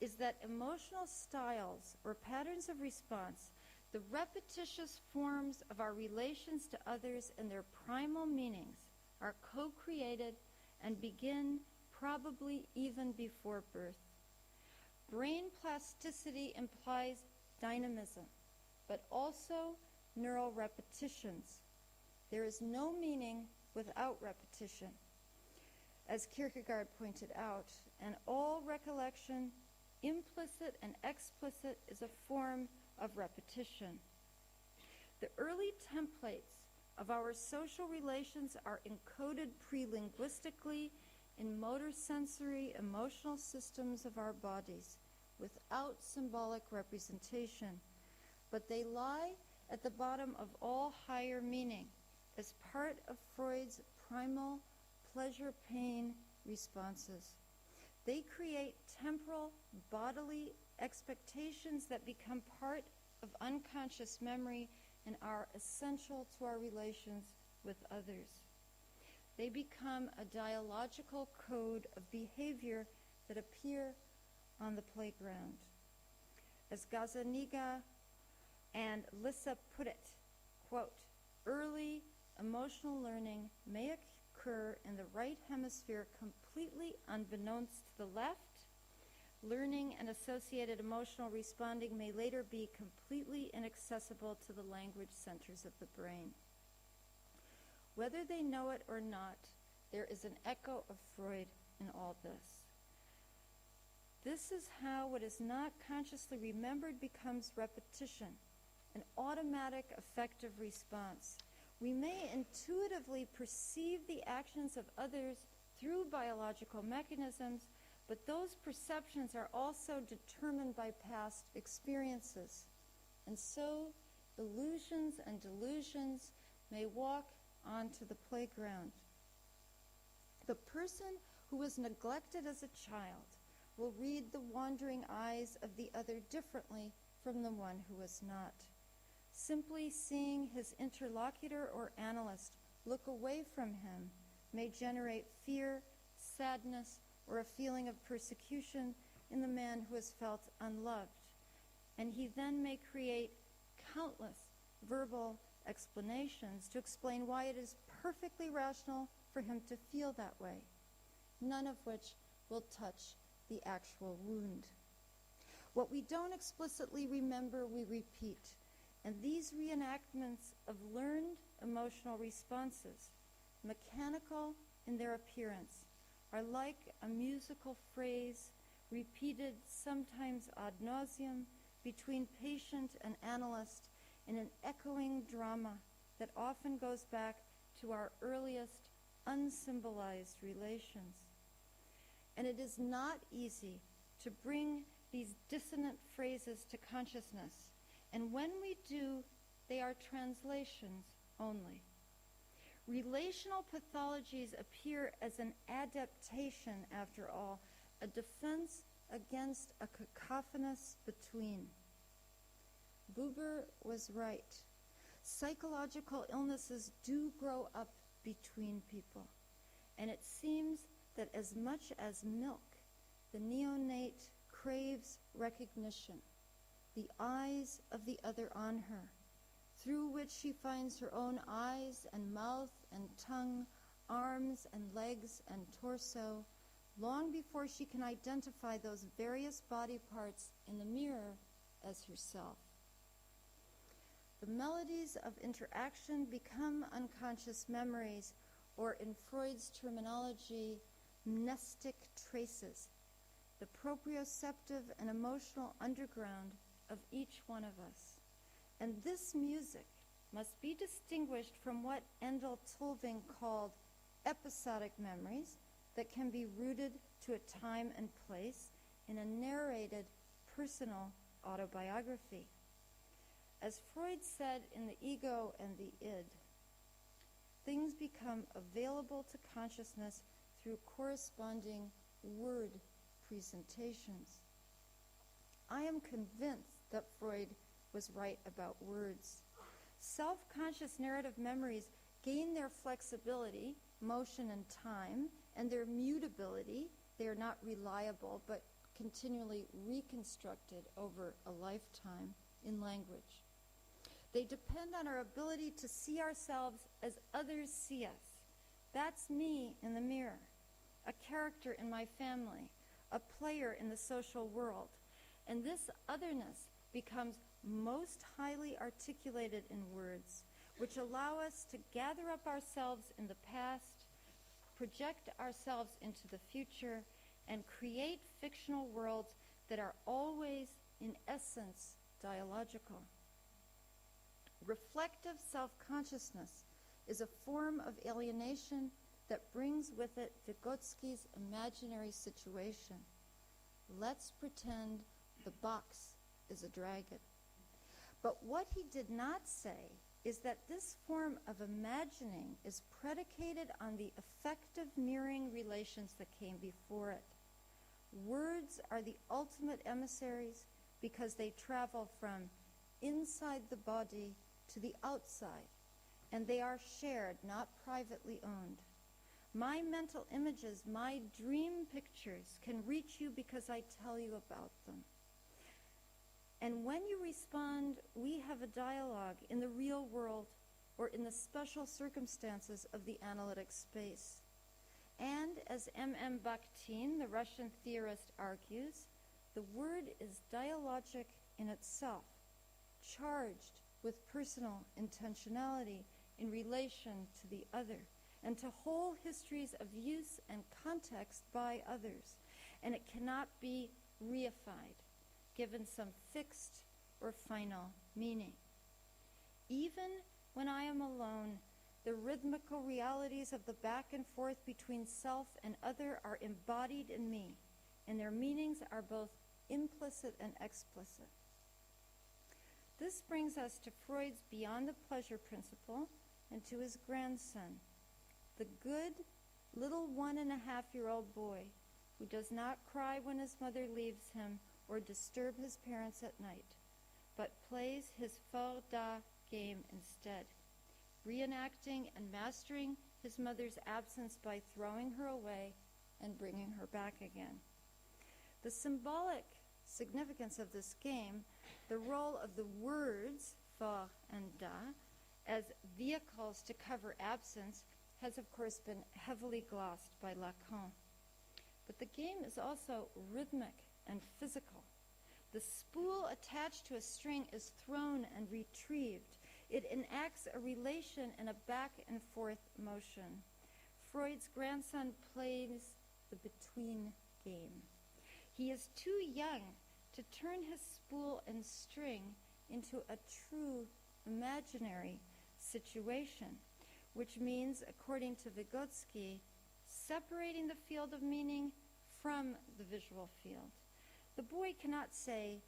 is that emotional styles or patterns of response, the repetitious forms of our relations to others and their primal meanings, are co-created and begin probably even before birth. Brain plasticity implies dynamism, but also neural repetitions. There is no meaning without repetition, as Kierkegaard pointed out, and all recollection, implicit and explicit, is a form of repetition. The early templates of our social relations are encoded pre-linguistically in motor sensory emotional systems of our bodies without symbolic representation, but they lie at the bottom of all higher meaning as part of Freud's primal pleasure-pain responses. They create temporal bodily expectations that become part of unconscious memory and are essential to our relations with others. They become a dialogical code of behavior that appear on the playground. As Gazzaniga and Lissa put it, quote, early emotional learning may occur in the right hemisphere completely unbeknownst to the left. Learning and associated emotional responding may later be completely inaccessible to the language centers of the brain. Whether they know it or not, there is an echo of Freud in all this. This is how what is not consciously remembered becomes repetition, an automatic affective response. We may intuitively perceive the actions of others through biological mechanisms, but those perceptions are also determined by past experiences. And so, illusions and delusions may walk onto the playground. The person who was neglected as a child will read the wandering eyes of the other differently from the one who was not. Simply seeing his interlocutor or analyst look away from him may generate fear, sadness, or a feeling of persecution in the man who has felt unloved. And he then may create countless verbal explanations to explain why it is perfectly rational for him to feel that way, none of which will touch the actual wound. What we don't explicitly remember, we repeat. And these reenactments of learned emotional responses, mechanical in their appearance, are like a musical phrase repeated sometimes ad nauseum between patient and analyst in an echoing drama that often goes back to our earliest unsymbolized relations. And it is not easy to bring these dissonant phrases to consciousness, and when we do, they are translations only. Relational pathologies appear as an adaptation, after all, a defense against a cacophonous between. Buber was right. Psychological illnesses do grow up between people, and it seems that as much as milk, the neonate craves recognition, the eyes of the other on her, through which she finds her own eyes and mouth and tongue, arms and legs and torso, long before she can identify those various body parts in the mirror as herself. The melodies of interaction become unconscious memories, or in Freud's terminology, mnestic traces, the proprioceptive and emotional underground of each one of us. And this music must be distinguished from what Endel Tulving called episodic memories that can be rooted to a time and place in a narrated personal autobiography. As Freud said in The Ego and the Id, things become available to consciousness through corresponding word presentations. I am convinced that Freud was right about words. Self-conscious narrative memories gain their flexibility, motion and time, and their mutability. They are not reliable, but continually reconstructed over a lifetime in language. They depend on our ability to see ourselves as others see us. That's me in the mirror, a character in my family, a player in the social world. And this otherness becomes most highly articulated in words, which allow us to gather up ourselves in the past, project ourselves into the future, and create fictional worlds that are always, in essence, dialogical. Reflective self-consciousness is a form of alienation that brings with it Vygotsky's imaginary situation. Let's pretend the box is a dragon. But what he did not say is that this form of imagining is predicated on the effective mirroring relations that came before it. Words are the ultimate emissaries because they travel from inside the body to the outside, and they are shared, not privately owned. My mental images, my dream pictures can reach you because I tell you about them. And when you respond, we have a dialogue in the real world or in the special circumstances of the analytic space. And as M.M. Bakhtin, the Russian theorist, argues, the word is dialogic in itself, charged with personal intentionality in relation to the other, and to whole histories of use and context by others. And it cannot be reified, given some fixed or final meaning. Even when I am alone, the rhythmical realities of the back and forth between self and other are embodied in me, and their meanings are both implicit and explicit. This brings us to Freud's beyond the pleasure principle and to his grandson, the good little 1.5-year-old boy who does not cry when his mother leaves him or disturb his parents at night, but plays his Fauda game instead, reenacting and mastering his mother's absence by throwing her away and bringing her back again. The symbolic significance of this game, the role of the words fa and da as vehicles to cover absence, has of course been heavily glossed by Lacan. But the game is also rhythmic and physical. The spool attached to a string is thrown and retrieved. It enacts a relation in a back and forth motion. Freud's grandson plays the between game. He is too young to turn his spool and string into a true imaginary situation, which means, according to Vygotsky, separating the field of meaning from the visual field. The boy cannot say,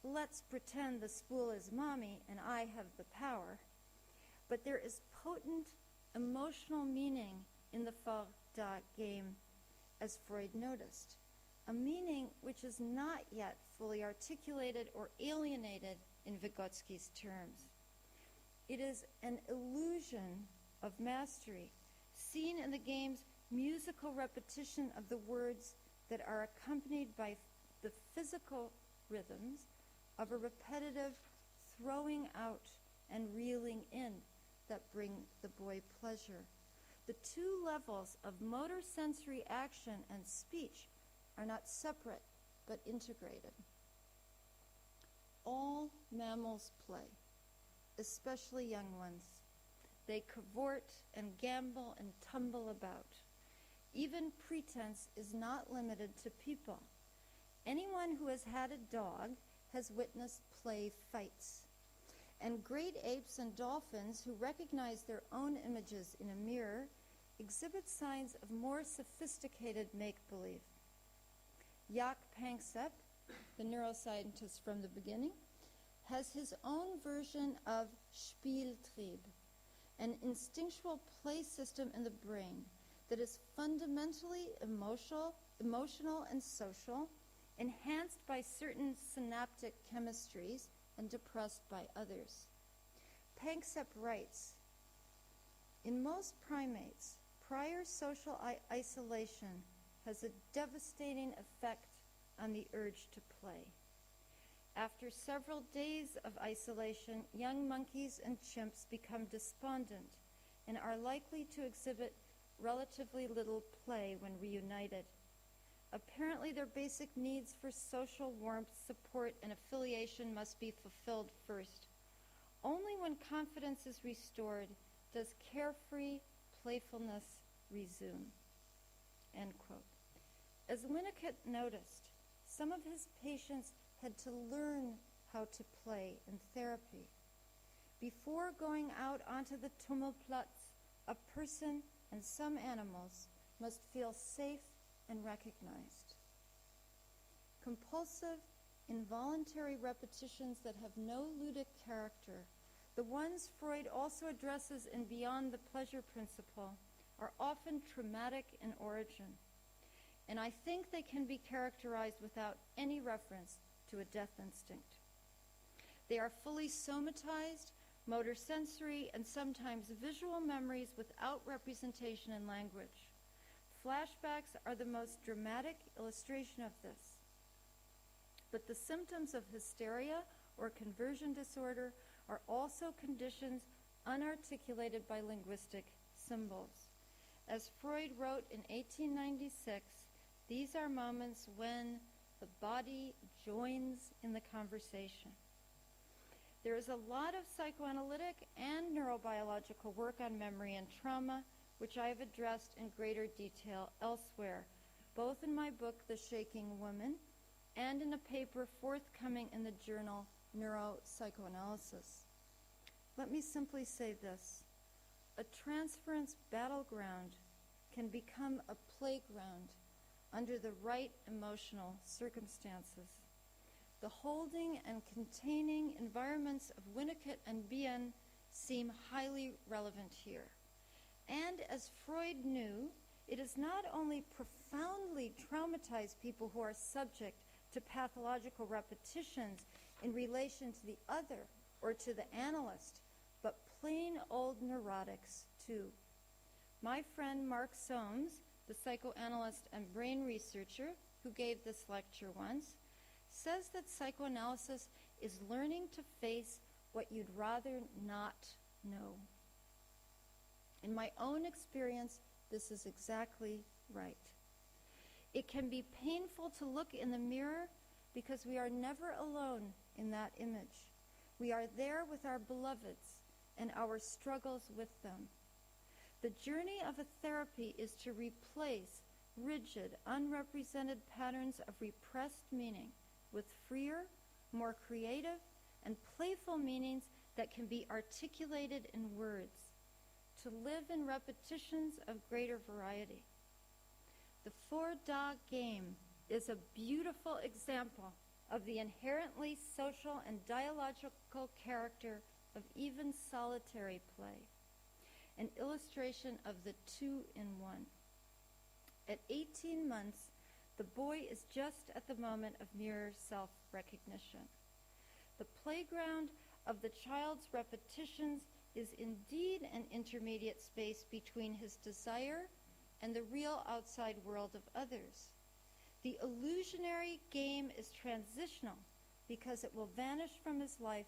let's pretend the spool is mommy and I have the power. But there is potent emotional meaning in the Farda game, as Freud noticed, a meaning which is not yet fully articulated or alienated in Vygotsky's terms. It is an illusion of mastery, seen in the game's musical repetition of the words that are accompanied by the physical rhythms of a repetitive throwing out and reeling in that bring the boy pleasure. The two levels of motor sensory action and speech are not separate but integrated. All mammals play, especially young ones. They cavort and gamble and tumble about. Even pretense is not limited to people. Anyone who has had a dog has witnessed play fights. And great apes and dolphins who recognize their own images in a mirror exhibit signs of more sophisticated make-believe. Jaak Panksepp, the neuroscientist from the beginning, has his own version of Spieltrieb, an instinctual play system in the brain that is fundamentally emotional and social, enhanced by certain synaptic chemistries and depressed by others. Panksepp writes, in most primates, prior social isolation has a devastating effect on the urge to play. After several days of isolation, young monkeys and chimps become despondent and are likely to exhibit relatively little play when reunited. Apparently, their basic needs for social warmth, support, and affiliation must be fulfilled first. Only when confidence is restored does carefree playfulness resume. End quote. As Winnicott noticed, some of his patients had to learn how to play in therapy. Before going out onto the Tummelplatz, a person and some animals must feel safe and recognized. Compulsive, involuntary repetitions that have no ludic character, the ones Freud also addresses in Beyond the Pleasure Principle, are often traumatic in origin, and I think they can be characterized without any reference to a death instinct. They are fully somatized, motor sensory, and sometimes visual memories without representation in language. Flashbacks are the most dramatic illustration of this. But the symptoms of hysteria or conversion disorder are also conditions unarticulated by linguistic symbols. As Freud wrote in 1896, these are moments when the body joins in the conversation. There is a lot of psychoanalytic and neurobiological work on memory and trauma, which I have addressed in greater detail elsewhere, both in my book, The Shaking Woman, and in a paper forthcoming in the journal Neuropsychoanalysis. Let me simply say this. A transference battleground can become a playground under the right emotional circumstances. The holding and containing environments of Winnicott and Bien seem highly relevant here. And as Freud knew, it is not only profoundly traumatized people who are subject to pathological repetitions in relation to the other or to the analyst, but plain old neurotics too. My friend Mark Soames, the psychoanalyst and brain researcher who gave this lecture once, says that psychoanalysis is learning to face what you'd rather not know. In my own experience, this is exactly right. It can be painful to look in the mirror because we are never alone in that image. We are there with our beloveds and our struggles with them. The journey of a therapy is to replace rigid, unrepresented patterns of repressed meaning with freer, more creative, and playful meanings that can be articulated in words, to live in repetitions of greater variety. The four-dog game is a beautiful example of the inherently social and dialogical character of even solitary play, an illustration of the two-in-one. At 18 months, the boy is just at the moment of mirror self-recognition. The playground of the child's repetitions is indeed an intermediate space between his desire and the real outside world of others. The illusionary game is transitional because it will vanish from his life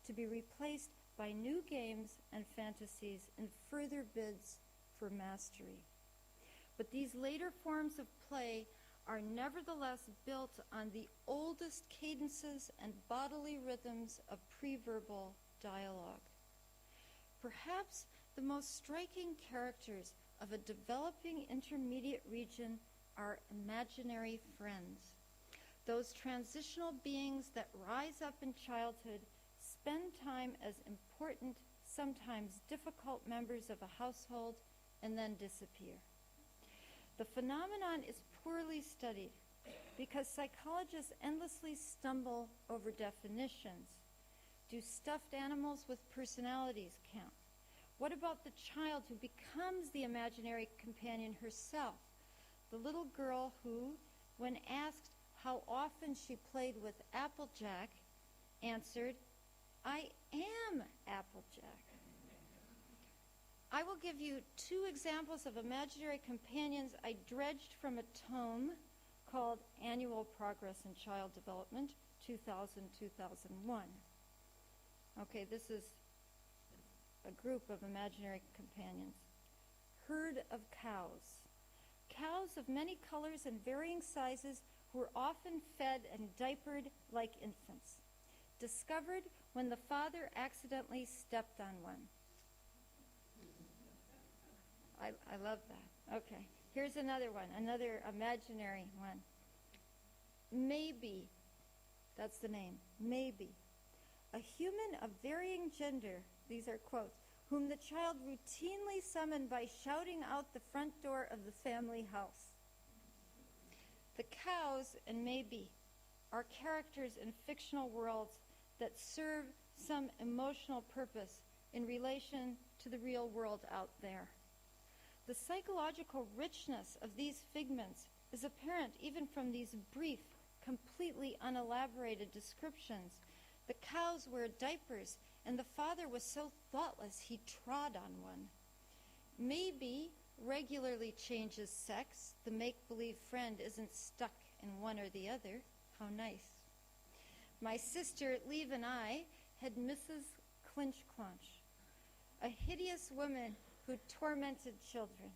to be replaced by new games and fantasies in further bids for mastery. But these later forms of play are nevertheless built on the oldest cadences and bodily rhythms of pre-verbal dialogue. Perhaps the most striking characters of a developing intermediate region are imaginary friends. Those transitional beings that rise up in childhood, spend time as important, sometimes difficult members of a household, and then disappear. The phenomenon is poorly studied because psychologists endlessly stumble over definitions. Do stuffed animals with personalities count? What about the child who becomes the imaginary companion herself? The little girl who, when asked how often she played with Applejack, answered, "I am Applejack." I will give you two examples of imaginary companions I dredged from a tome called Annual Progress in Child Development, 2000-2001. Okay, this is a group of imaginary companions. Herd of cows. Cows of many colors and varying sizes who were often fed and diapered like infants. Discovered when the father accidentally stepped on one. I love that. Okay, here's another one, another imaginary one. Maybe, that's the name, maybe. A human of varying gender, these are quotes, whom the child routinely summoned by shouting out the front door of the family house. The cows and maybe are characters in fictional worlds that serve some emotional purpose in relation to the real world out there. The psychological richness of these figments is apparent even from these brief, completely unelaborated descriptions. The cows wear diapers, and the father was so thoughtless he trod on one. Maybe regularly changes sex. The make-believe friend isn't stuck in one or the other. How nice. My sister, Leave, and I had Mrs. Clinch-Clonch, a hideous woman who tormented children.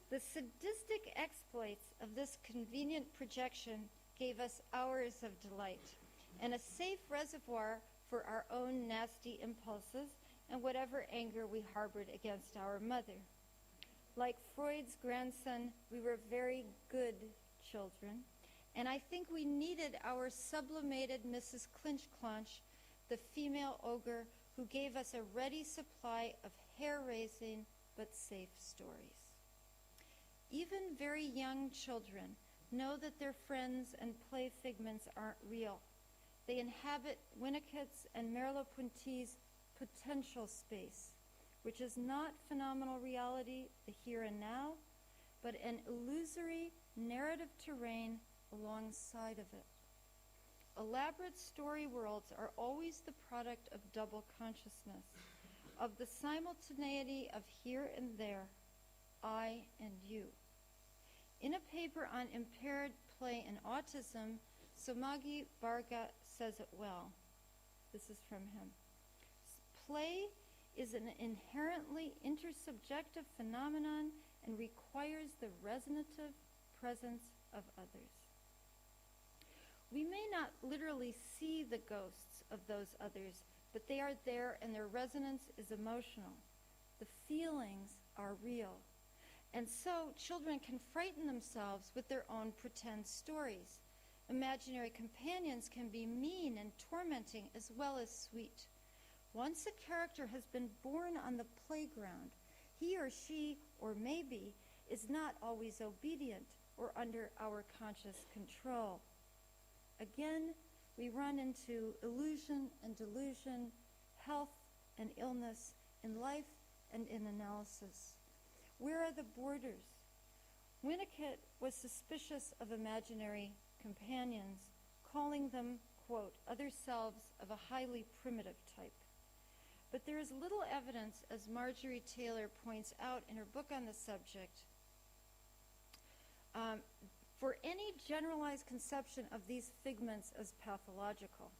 The sadistic exploits of this convenient projection gave us hours of delight and a safe reservoir for our own nasty impulses and whatever anger we harbored against our mother. Like Freud's grandson, we were very good children, and I think we needed our sublimated Mrs. Clinch-Clonch, the female ogre who gave us a ready supply of hair-raising but safe stories. Even very young children know that their friends and play figments aren't real. They inhabit Winnicott's and Merleau-Ponty's potential space, which is not phenomenal reality, the here and now, but an illusory narrative terrain alongside of it. Elaborate story worlds are always the product of double consciousness, of the simultaneity of here and there, I and you. In a paper on impaired play and autism, Somagi Barga says it well. This is from him. Play is an inherently intersubjective phenomenon and requires the resonative presence of others. We may not literally see the ghosts of those others, but they are there and their resonance is emotional. The feelings are real. And so children can frighten themselves with their own pretend stories. Imaginary companions can be mean and tormenting as well as sweet. Once a character has been born on the playground, he or she, or maybe, is not always obedient or under our conscious control. Again, we run into illusion and delusion, health and illness, in life and in analysis. Where are the borders? Winnicott was suspicious of imaginary companions, calling them, quote, other selves of a highly primitive type. But there is little evidence, as Marjorie Taylor points out in her book on the subject, for any generalized conception of these figments as pathological.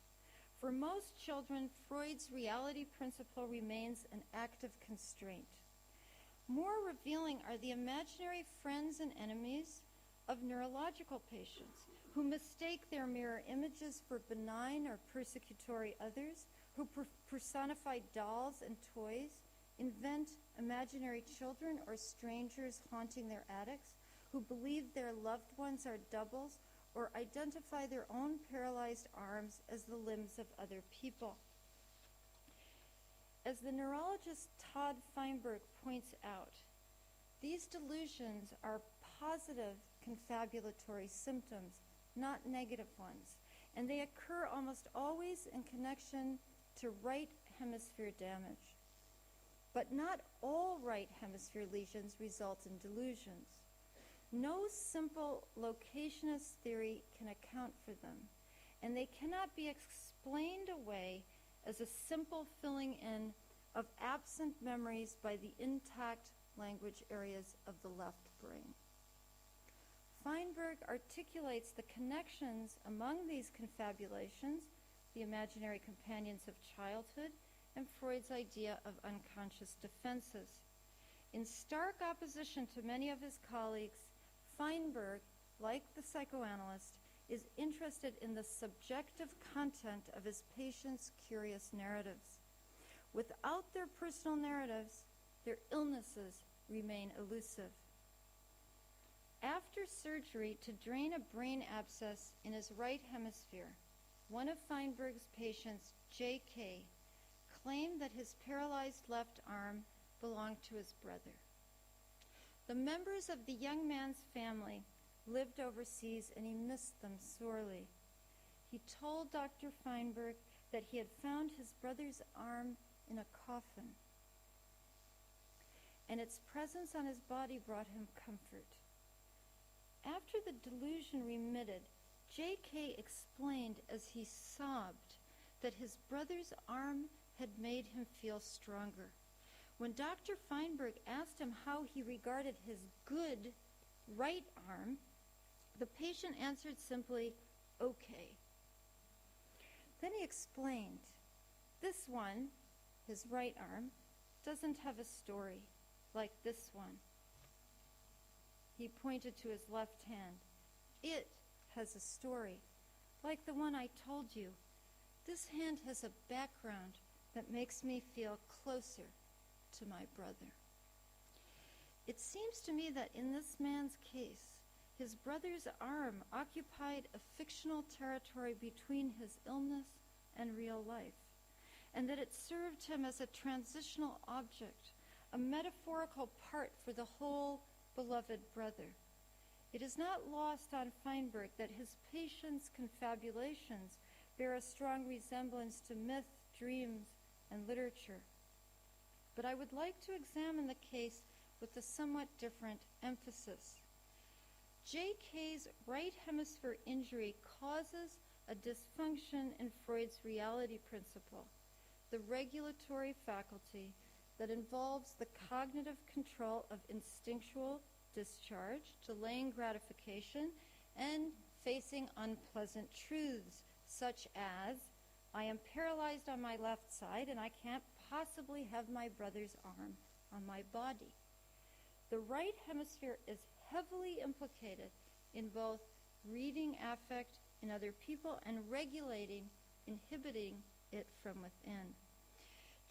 For most children, Freud's reality principle remains an active constraint. More revealing are the imaginary friends and enemies of neurological patients who mistake their mirror images for benign or persecutory others, who personify dolls and toys, invent imaginary children or strangers haunting their attics, who believe their loved ones are doubles, or identify their own paralyzed arms as the limbs of other people. As the neurologist Todd Feinberg points out, these delusions are positive confabulatory symptoms, not negative ones, and they occur almost always in connection to right hemisphere damage. But not all right hemisphere lesions result in delusions. No simple locationist theory can account for them, and they cannot be explained away as a simple filling in of absent memories by the intact language areas of the left brain. Feinberg articulates the connections among these confabulations, the imaginary companions of childhood, and Freud's idea of unconscious defenses. In stark opposition to many of his colleagues, Feinberg, like the psychoanalyst, is interested in the subjective content of his patients' curious narratives. Without their personal narratives, their illnesses remain elusive. After surgery to drain a brain abscess in his right hemisphere, one of Feinberg's patients, J.K., claimed that his paralyzed left arm belonged to his brother. The members of the young man's family lived overseas, and he missed them sorely. He told Dr. Feinberg that he had found his brother's arm in a coffin, and its presence on his body brought him comfort. After the delusion remitted, J.K. explained as he sobbed that his brother's arm had made him feel stronger. When Dr. Feinberg asked him how he regarded his good right arm, the patient answered simply, okay. Then he explained, this one, his right arm, doesn't have a story like this one. He pointed to his left hand. It has a story, like the one I told you. This hand has a background that makes me feel closer to my brother. It seems to me that in this man's case, his brother's arm occupied a fictional territory between his illness and real life, and that it served him as a transitional object, a metaphorical part for the whole beloved brother. It is not lost on Feinberg that his patient's confabulations bear a strong resemblance to myth, dreams, and literature. But I would like to examine the case with a somewhat different emphasis. J.K.'s right hemisphere injury causes a dysfunction in Freud's reality principle, the regulatory faculty that involves the cognitive control of instinctual discharge, delaying gratification, and facing unpleasant truths, such as, I am paralyzed on my left side and I can't possibly have my brother's arm on my body. The right hemisphere is heavily implicated in both reading affect in other people and regulating, inhibiting it from within.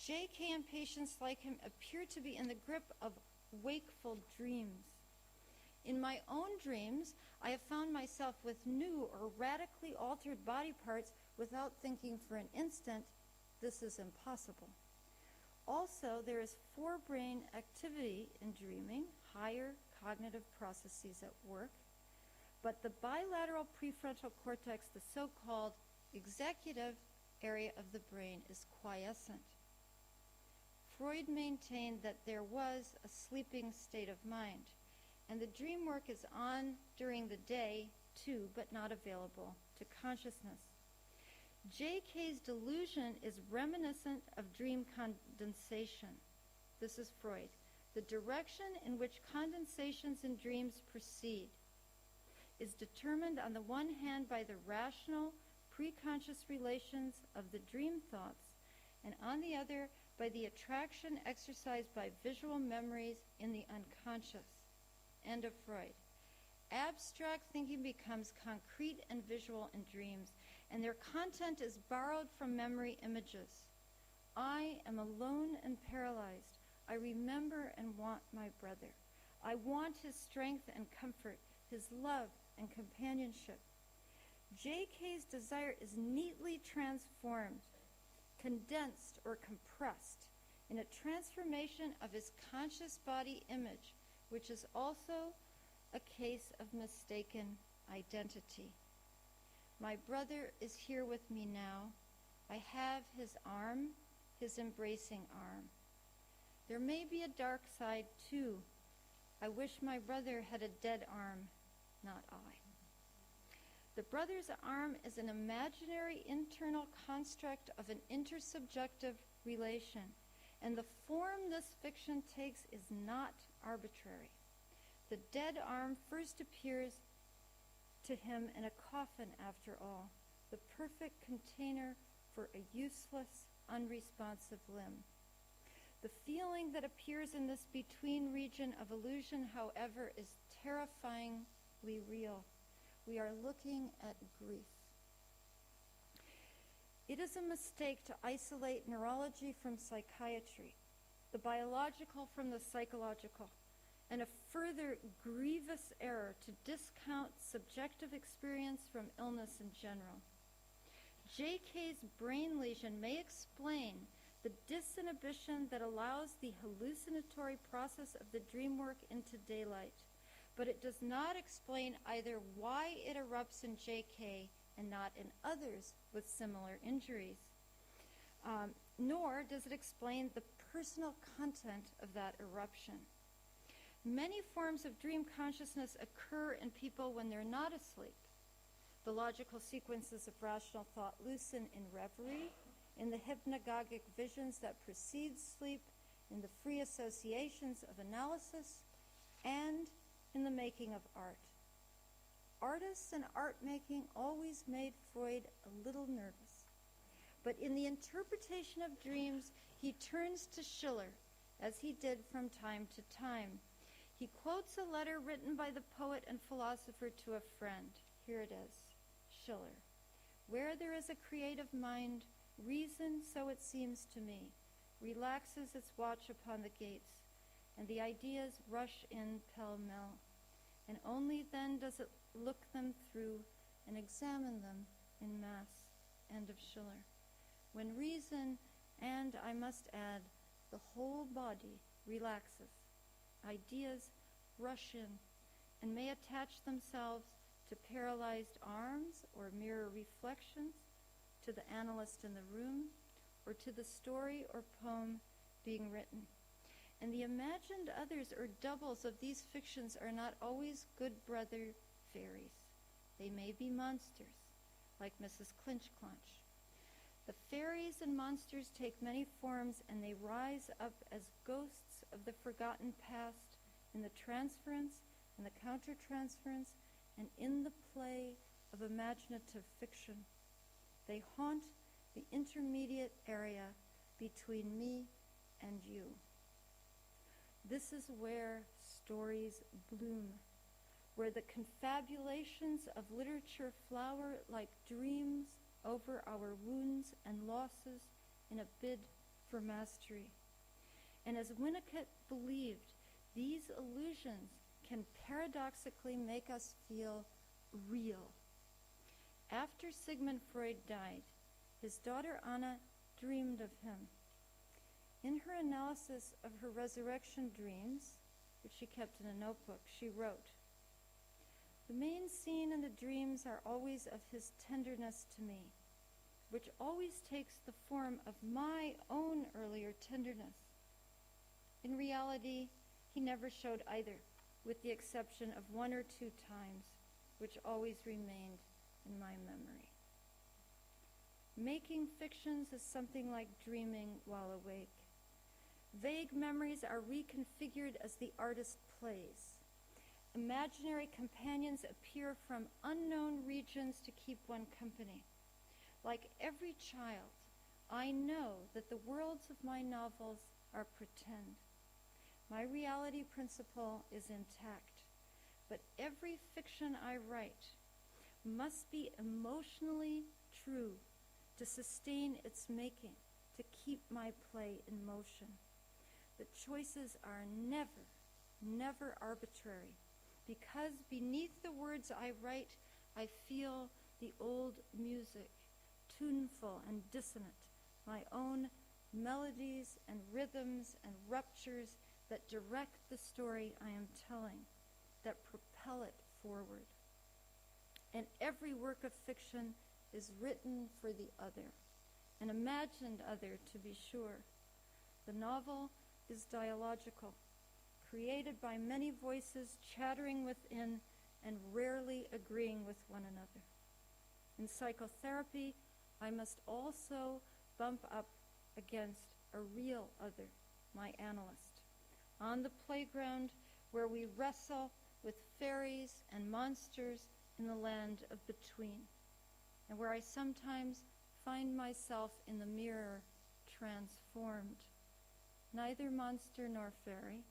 J.K. and patients like him appear to be in the grip of wakeful dreams. In my own dreams, I have found myself with new or radically altered body parts without thinking for an instant, this is impossible. Also, there is forebrain activity in dreaming, higher cognitive processes at work, but the bilateral prefrontal cortex, the so-called executive area of the brain, is quiescent. Freud maintained that there was a sleeping state of mind, and the dream work is on during the day, too, but not available to consciousness. J.K.'s delusion is reminiscent of dream condensation. This is Freud. The direction in which condensations in dreams proceed is determined on the one hand by the rational, preconscious relations of the dream thoughts, and on the other by the attraction exercised by visual memories in the unconscious. End of Freud. Abstract thinking becomes concrete and visual in dreams, and their content is borrowed from memory images. I am alone and paralyzed. I remember and want my brother. I want his strength and comfort, his love and companionship. J.K.'s desire is neatly transformed, condensed or compressed in a transformation of his conscious body image, which is also a case of mistaken identity. My brother is here with me now. I have his arm, his embracing arm. There may be a dark side too. I wish my brother had a dead arm, not I. The brother's arm is an imaginary internal construct of an intersubjective relation, and the form this fiction takes is not arbitrary. The dead arm first appears to him in a coffin, after all, the perfect container for a useless, unresponsive limb. The feeling that appears in this between region of illusion, however, is terrifyingly real. We are looking at grief. It is a mistake to isolate neurology from psychiatry, the biological from the psychological, and a further grievous error to discount subjective experience from illness in general. J.K.'s brain lesion may explain the disinhibition that allows the hallucinatory process of the dream work into daylight, but it does not explain either why it erupts in J.K. and not in others with similar injuries, nor does it explain the personal content of that eruption. Many forms of dream consciousness occur in people when they're not asleep. The logical sequences of rational thought loosen in reverie, in the hypnagogic visions that precede sleep, in the free associations of analysis, and in the making of art. Artists and art making always made Freud a little nervous. But in the interpretation of dreams, he turns to Schiller, as he did from time to time. He quotes a letter written by the poet and philosopher to a friend. Here it is, Schiller. Where there is a creative mind, reason, so it seems to me, relaxes its watch upon the gates, and the ideas rush in pell-mell, and only then does it look them through and examine them in mass. End of Schiller. When reason, and I must add, the whole body relaxes, ideas rush in and may attach themselves to paralyzed arms or mirror reflections, to the analyst in the room, or to the story or poem being written. And the imagined others or doubles of these fictions are not always good brother fairies. They may be monsters, like Mrs. Clinch-Clonch. The fairies and monsters take many forms, and they rise up as ghosts of the forgotten past in the transference and the countertransference and in the play of imaginative fiction. They haunt the intermediate area between me and you. This is where stories bloom. where the confabulations of literature flower like dreams over our wounds and losses in a bid for mastery. And as Winnicott believed, these illusions can paradoxically make us feel real. After Sigmund Freud died, his daughter Anna dreamed of him. In her analysis of her resurrection dreams, which she kept in a notebook, she wrote, "The main scene in the dreams are always of his tenderness to me, which always takes the form of my own earlier tenderness. In reality, he never showed either, with the exception of 1 or 2 times, which always remained in my memory." Making fictions is something like dreaming while awake. Vague memories are reconfigured as the artist plays. Imaginary companions appear from unknown regions to keep one company. Like every child, I know that the worlds of my novels are pretend. My reality principle is intact, but every fiction I write must be emotionally true to sustain its making, to keep my play in motion. The choices are never, never arbitrary, because beneath the words I write, I feel the old music, tuneful and dissonant, my own melodies and rhythms and ruptures that direct the story I am telling, that propel it forward. And every work of fiction is written for the other, an imagined other, to be sure. The novel is dialogical, created by many voices chattering within and rarely agreeing with one another. In psychotherapy, I must also bump up against a real other, my analyst, on the playground where we wrestle with fairies and monsters in the land of between, and where I sometimes find myself in the mirror transformed, neither monster nor fairy,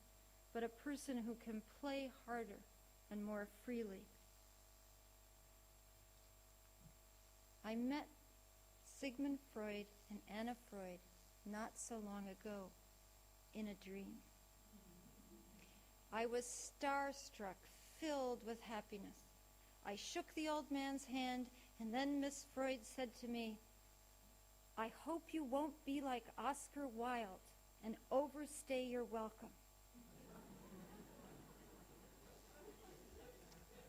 but a person who can play harder and more freely. I met Sigmund Freud and Anna Freud not so long ago in a dream. I was starstruck, filled with happiness. I shook the old man's hand, and then Miss Freud said to me, "I hope you won't be like Oscar Wilde and overstay your welcome."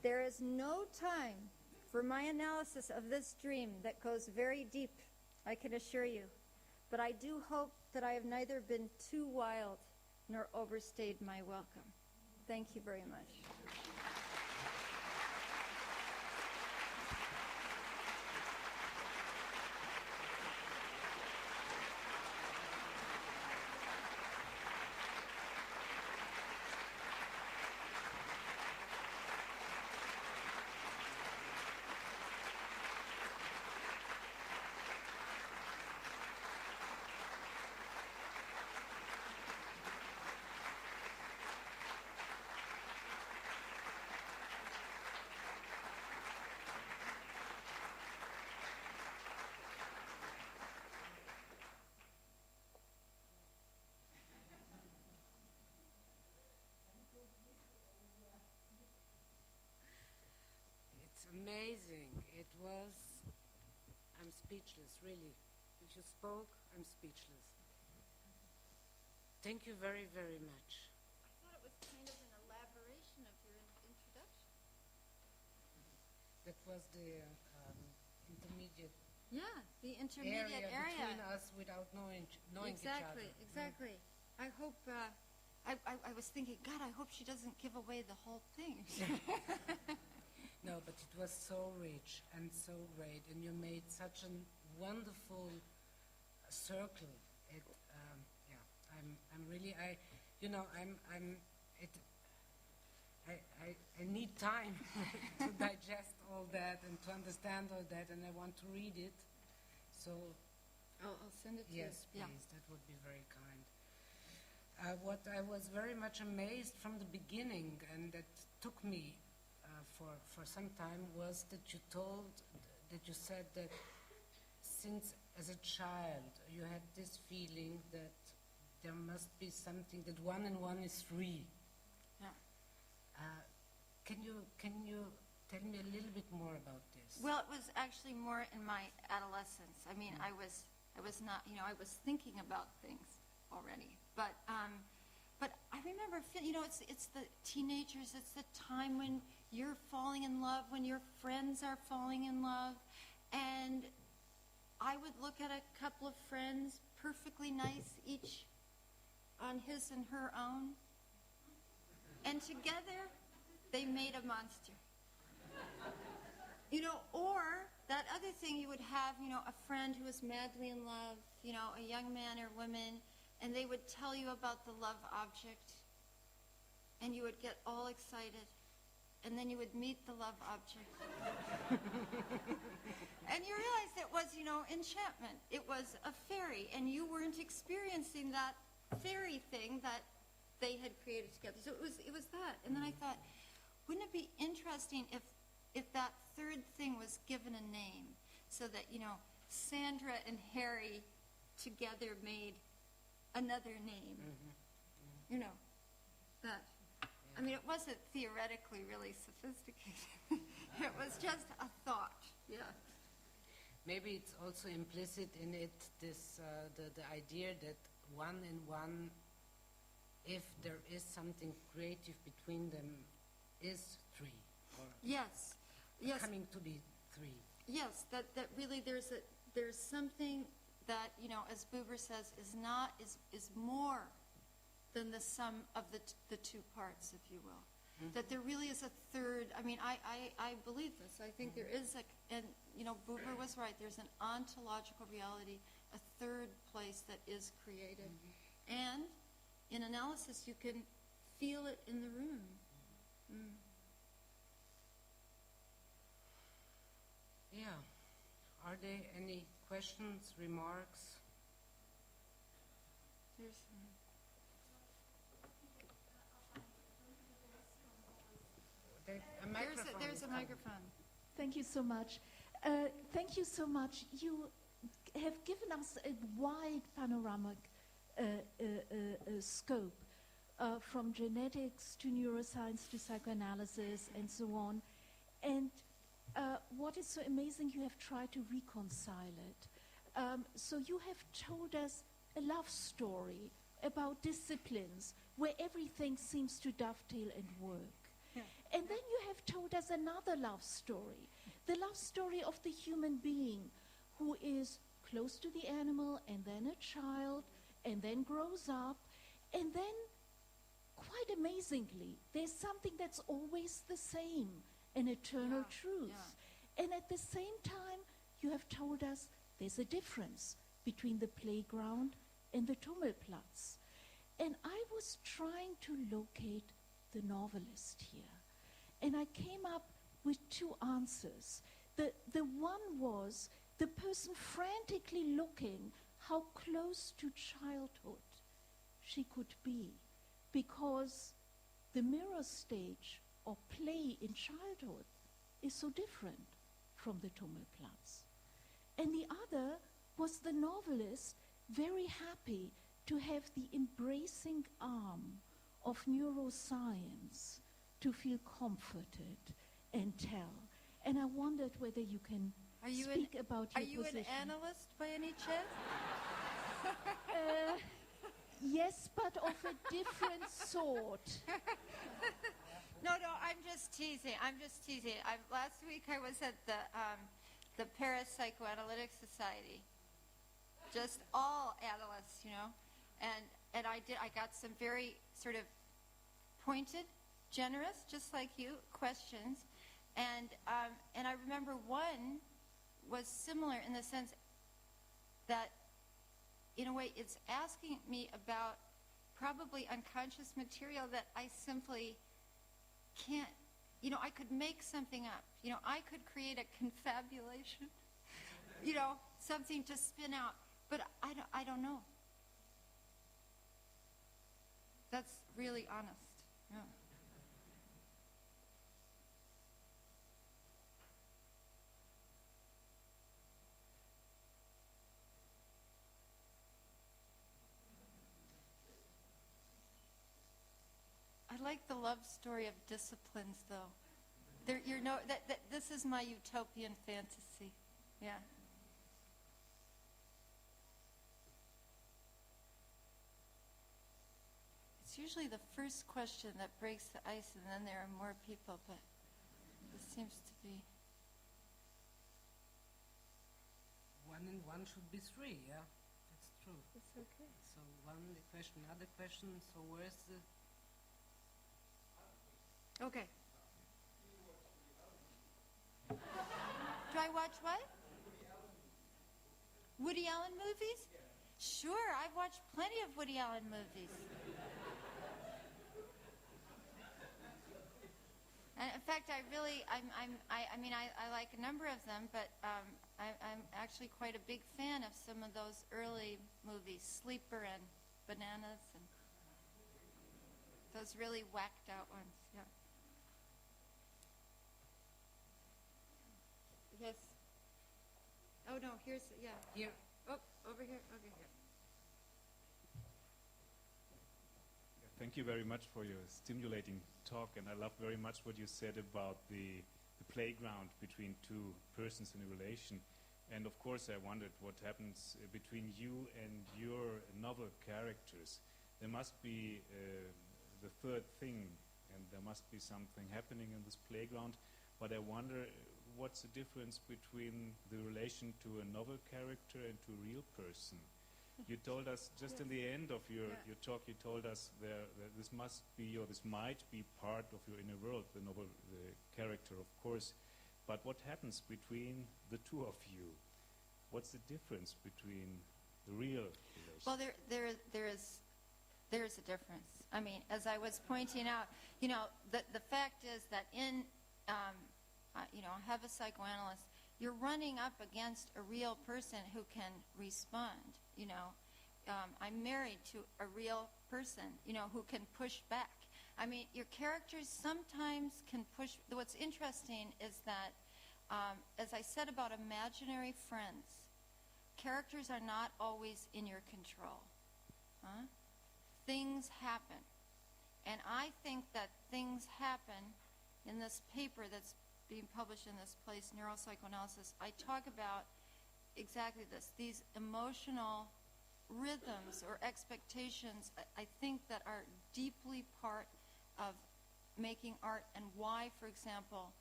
There is no time for my analysis of this dream that goes very deep, I can assure you. But I do hope that I have neither been too wild nor overstayed my welcome. Thank you very much. Amazing. It was, I'm speechless, really. If you spoke, I'm speechless. Thank you very, very much. I thought it was kind of an elaboration of your introduction. That was the intermediate Yeah, the intermediate area. between us without knowing each other. Exactly. I hope, I was thinking, God, I hope she doesn't give away the whole thing. No, but it was so rich and so great, and you made such a wonderful circle. It, I'm really, I need time to digest all that and to understand all that, and I want to read it. So, I'll send it to you. yes, please, that would be very kind. What I was very much amazed from the beginning, and that took me for some time was that you said that since as a child you had this feeling that there must be something, that 1 and 1 is 3. Yeah. Can you tell me a little bit more about this? Well, it was actually more in my adolescence. I mean, I was not, I was thinking about things already. But I remember, it's the teenagers, it's the time when you're falling in love, when your friends are falling in love. And I would look at a couple of friends, perfectly nice, each on his and her own. And together, they made a monster. Or that other thing, you would have, a friend who was madly in love, a young man or woman, and they would tell you about the love object, and you would get all excited, and then you would meet the love object. And you realized it was, enchantment. It was a fairy, and you weren't experiencing that fairy thing that they had created together. So it was that. And then I thought, wouldn't it be interesting if that third thing was given a name, so that, Sandra and Harry together made another name? That. I mean, it wasn't theoretically really sophisticated. It was just a thought. Yeah. Maybe it's also implicit in it, this the idea that 1 and 1, if there is something creative between them, is 3. Or yes. Coming to be 3. Yes, that really there's something that, as Buber says, is more than the sum of the two parts, if you will. Mm-hmm. That there really is a third. I mean, I believe this. I think there is and Buber was right. There's an ontological reality, a third place that is created. Mm-hmm. And in analysis, you can feel it in the room. Mm. Yeah. Are there any questions, remarks? There's a microphone. Thank you so much. Thank you so much. You have given us a wide panoramic scope, from genetics to neuroscience to psychoanalysis and so on. And what is so amazing, you have tried to reconcile it. So you have told us a love story about disciplines where everything seems to dovetail and work. Yeah. And then you have told us another love story, the love story of the human being who is close to the animal and then a child and then grows up, and then, quite amazingly, there's something that's always the same, an eternal truth. Yeah. And at the same time, you have told us there's a difference between the playground and the Tummelplatz. And I was trying to locate the novelist here. And I came up with 2 answers. The one was the person frantically looking how close to childhood she could be, because the mirror stage or play in childhood is so different from the Tummelplatz. And the other was the novelist very happy to have the embracing arm of neuroscience to feel comforted and tell. And I wondered whether you can speak about your position. Are you an analyst by any chance? Yes, but of a different sort. No, I'm just teasing. Last week I was at the Paris Psychoanalytic Society. Just all analysts, and I got some very sort of pointed, generous, just like you, questions, and I remember one was similar in the sense that, in a way, it's asking me about probably unconscious material that I simply can't, I could make something up. I could create a confabulation, something to spin out, but I don't know. That's really honest. Yeah. like the love story of disciplines, though. This is my utopian fantasy. Yeah. It's usually the first question that breaks the ice, and then there are more people, but this seems to be... 1 and 1 should be 3, yeah? That's true. It's okay. So one the question, other question, so where's the... Okay. Do I watch what? Woody Allen movies? Sure, I've watched plenty of Woody Allen movies. And in fact, I like a number of them, but I'm actually quite a big fan of some of those early movies, Sleeper and Bananas, and those really whacked out ones. Yeah. Yes. Oh no, here's Here. Oh, over here. Okay, here. Thank you very much for your stimulating talk, and I love very much what you said about the playground between two persons in a relation. And of course I wondered what happens between you and your novel characters. There must be the third thing, and there must be something happening in this playground, but I wonder what's the difference between the relation to a novel character and to a real person? You told us just in the end of your talk, you told us that this must be, or this might be, part of your inner world, the novel, the character, of course. But what happens between the two of you? What's the difference between the real relation? Well, there is a difference. I mean, as I was pointing out, the fact is that I have a psychoanalyst. You're running up against a real person who can respond. I'm married to a real person, who can push back. I mean, your characters sometimes can push. What's interesting is that, as I said about imaginary friends, characters are not always in your control. Things happen. And I think that things happen in this paper that's being published in this place, Neuropsychoanalysis. I talk about exactly this, these emotional rhythms or expectations, I think, that are deeply part of making art, and why, for example,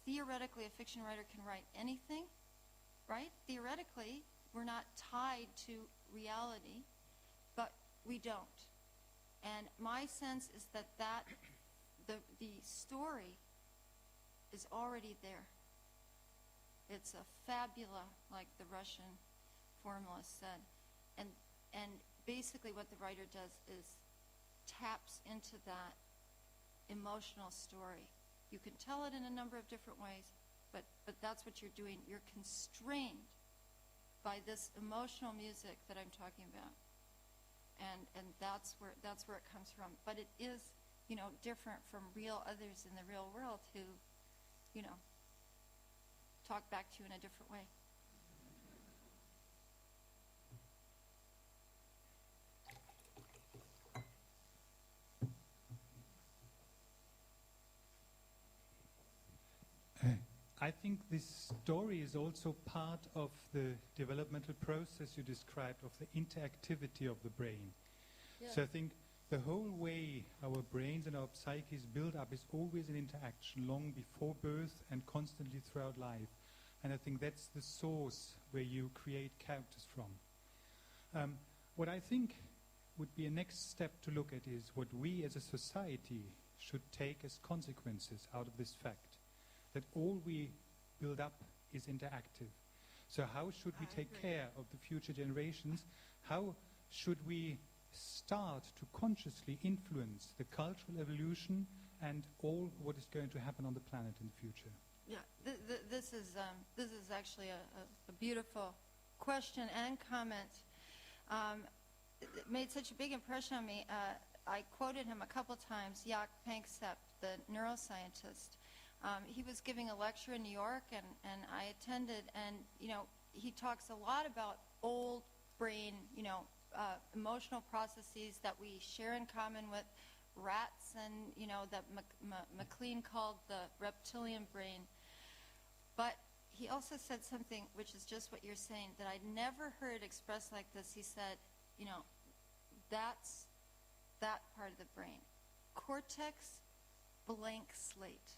theoretically a fiction writer can write anything, right? Theoretically, we're not tied to reality, but we don't. And my sense is that the story is already there. It's a fabula, like the Russian formalist said. And basically what the writer does is taps into that emotional story. You can tell it in a number of different ways, but that's what you're doing. You're constrained by this emotional music that I'm talking about. And that's where it comes from. But it is, different from real others in the real world who, talk back to you in a different way. I think this story is also part of the developmental process you described of the interactivity of the brain. Yeah. So I think the whole way our brains and our psyches build up is always an interaction long before birth and constantly throughout life. And I think that's the source where you create characters from. What I think would be a next step to look at is what we as a society should take as consequences out of this fact, that all we build up is interactive. So how should we take care of the future generations? How should we start to consciously influence the cultural evolution and all what is going to happen on the planet in the future? Yeah, this is actually a beautiful question and comment. It made such a big impression on me. I quoted him a couple times, Jaak Panksepp, the neuroscientist. He was giving a lecture in New York, and I attended, and he talks a lot about old brain, emotional processes that we share in common rats and, that MacLean called the reptilian brain. But he also said something which is just what you're saying, that I'd never heard expressed like this. He said, that's that part of the brain. Cortex, blank slate.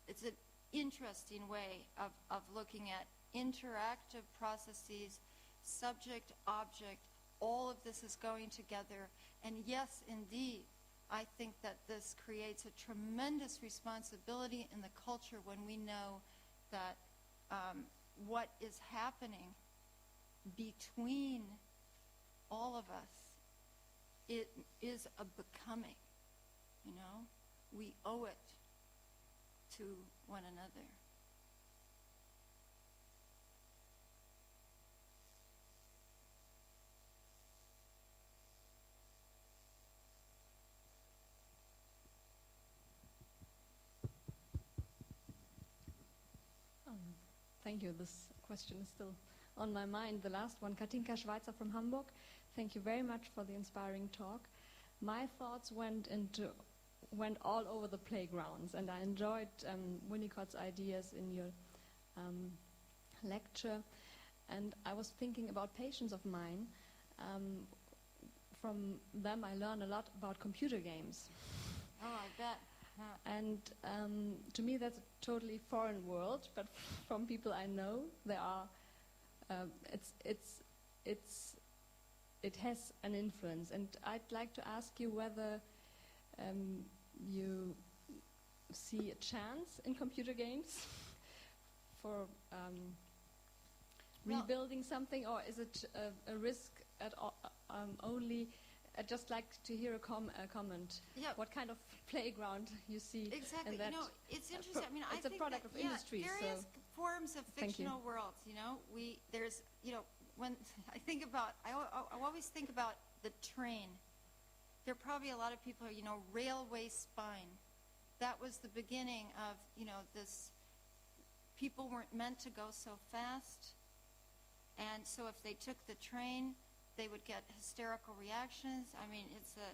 It's an interesting way of looking at interactive processes, subject, object, all of this is going together. And yes, indeed, I think that this creates a tremendous responsibility in the culture when we know that what is happening between all of us, it is a becoming, We owe it to one another. Thank you. This question is still on my mind. The last one, Katinka Schweizer from Hamburg. Thank you very much for the inspiring talk. My thoughts went all over the playgrounds, and I enjoyed Winnicott's ideas in your lecture. And I was thinking about patients of mine. From them, I learned a lot about computer games. Oh, I bet. And to me, that's a totally foreign world. But from people I know, there are. It has an influence. And I'd like to ask you whether you see a chance in computer games for rebuilding something, or is it a risk at all, only? I'd just like to hear a comment. Yeah. What kind of playground you see? Exactly. In that It's interesting. it's a product of industry. Various So forms of Thank you. fictional worlds. There's, when I think about, I always think about the train. There are probably a lot of people, railway spine. That was the beginning of, this. People weren't meant to go so fast, and so if they took the train, they would get hysterical reactions. I mean, it's a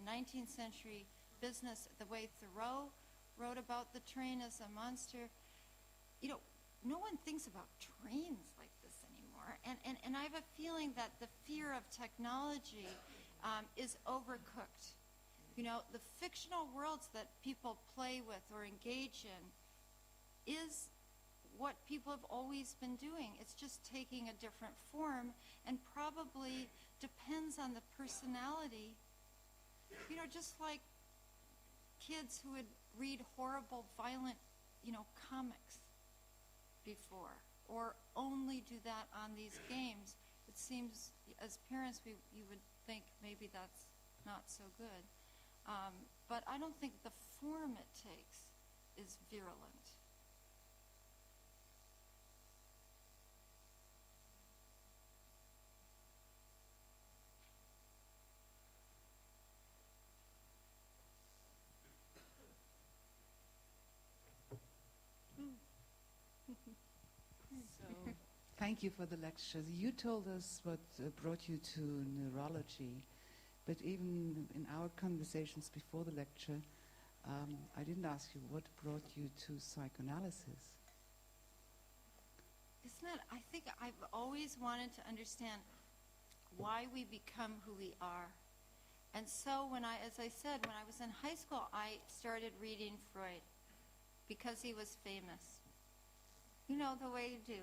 19th century business. The way Thoreau wrote about the train as a monster. No one thinks about trains like this anymore. And I have a feeling that the fear of technology is overcooked. The fictional worlds that people play with or engage in is what people have always been doing. It's just taking a different form and probably depends on the personality. Just like kids who would read horrible, violent, comics before, or only do that on these games. It seems, as parents, you would think maybe that's not so good. But I don't think the form it takes is virulent. Thank you for the lecture. You told us what brought you to neurology, but even in our conversations before the lecture, I didn't ask you what brought you to psychoanalysis. I think I've always wanted to understand why we become who we are. And so as I said, when I was in high school, I started reading Freud because he was famous. The way you do.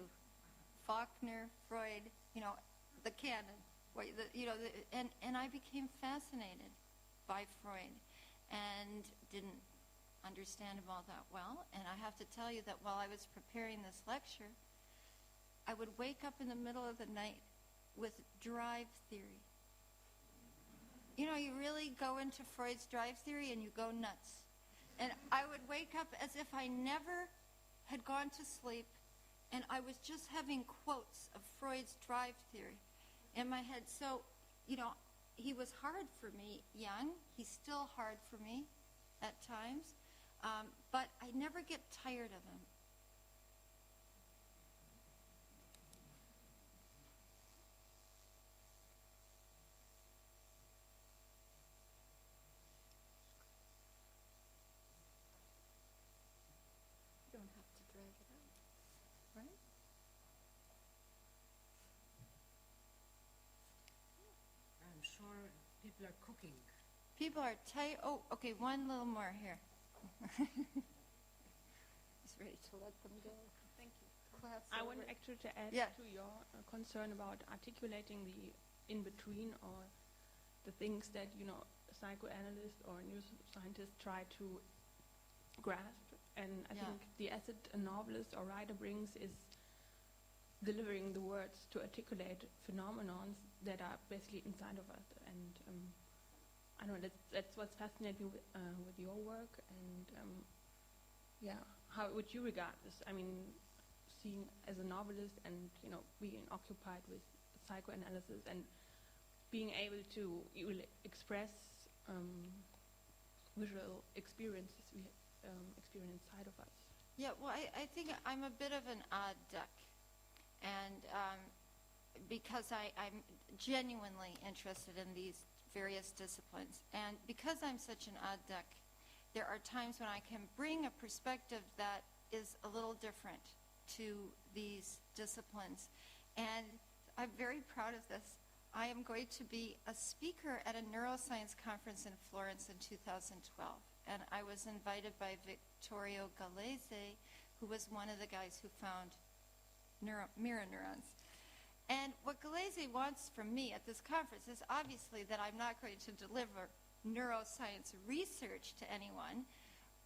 Faulkner, Freud, the canon, and I became fascinated by Freud and didn't understand him all that well. And I have to tell you that while I was preparing this lecture, I would wake up in the middle of the night with drive theory. You really go into Freud's drive theory and you go nuts. And I would wake up as if I never had gone to sleep, and I was just having quotes of Freud's drive theory in my head. So, he was hard for me young. He's still hard for me at times. But I never get tired of him. People are cooking. People are tight. Oh, okay, one little more here. He's ready to let them go. Thank you. Class I over. want actually to add Yeah. to your concern about articulating the in-between or the things that, psychoanalysts or neuroscientists try to grasp. And I Yeah. think the asset a novelist or writer brings is delivering the words to articulate phenomenons that are basically inside of us. And I don't know, that's what's fascinating with your work. And how would you regard this? I mean, seeing as a novelist and being occupied with psychoanalysis and being able to express visual experiences we experience inside of us. Yeah, well, I think I'm a bit of an odd duck. And because I'm genuinely interested in these various disciplines. And because I'm such an odd duck, there are times when I can bring a perspective that is a little different to these disciplines. And I'm very proud of this. I am going to be a speaker at a neuroscience conference in Florence in 2012. And I was invited by Vittorio Gallese, who was one of the guys who found mirror neurons. And what Gallese wants from me at this conference is obviously that I'm not going to deliver neuroscience research to anyone,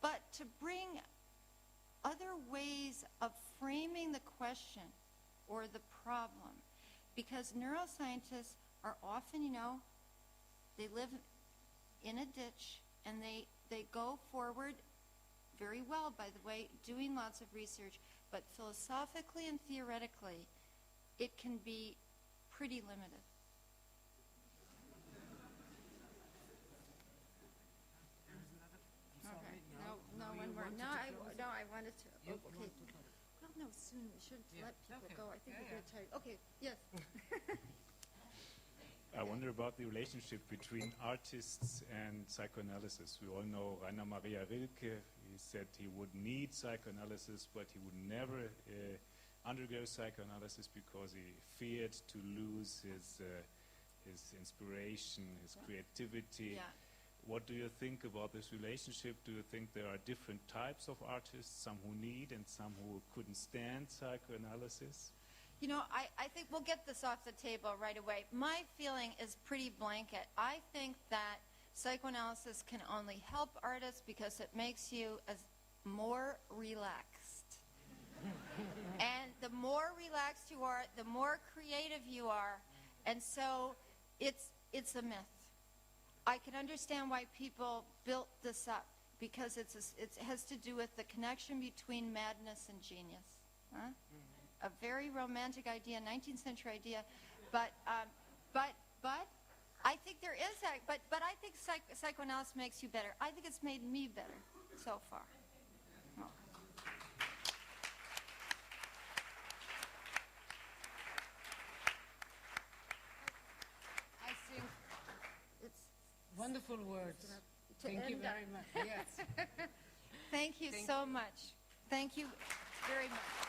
but to bring other ways of framing the question or the problem. Because neuroscientists are often, they live in a ditch and they go forward very well, by the way, doing lots of research, but philosophically and theoretically, it can be pretty limited. Okay. No, one more. No, I wanted to. You Okay. want to talk? Well, no, soon. We shouldn't Yeah. let people Okay. go. I think Yeah, we're yeah. tired. Okay, yes. I wonder about the relationship between artists and psychoanalysis. We all know Rainer Maria Rilke. He said he would need psychoanalysis, but he would never undergo psychoanalysis because he feared to lose his inspiration, his creativity. Yeah. What do you think about this relationship? Do you think there are different types of artists, some who need and some who couldn't stand psychoanalysis? I think we'll get this off the table right away. My feeling is pretty blanket. I think that psychoanalysis can only help artists because it makes you more relaxed. And the more relaxed you are, the more creative you are. And so it's a myth. I can understand why people built this up because it has to do with the connection between madness and genius. Huh? A very romantic idea, 19th century idea, but I think there is that. But I think psychoanalysis makes you better. I think it's made me better so far. Oh. I think it's Wonderful words. to Thank you end very on. much. Yes. Thank you so much. Thank you very much.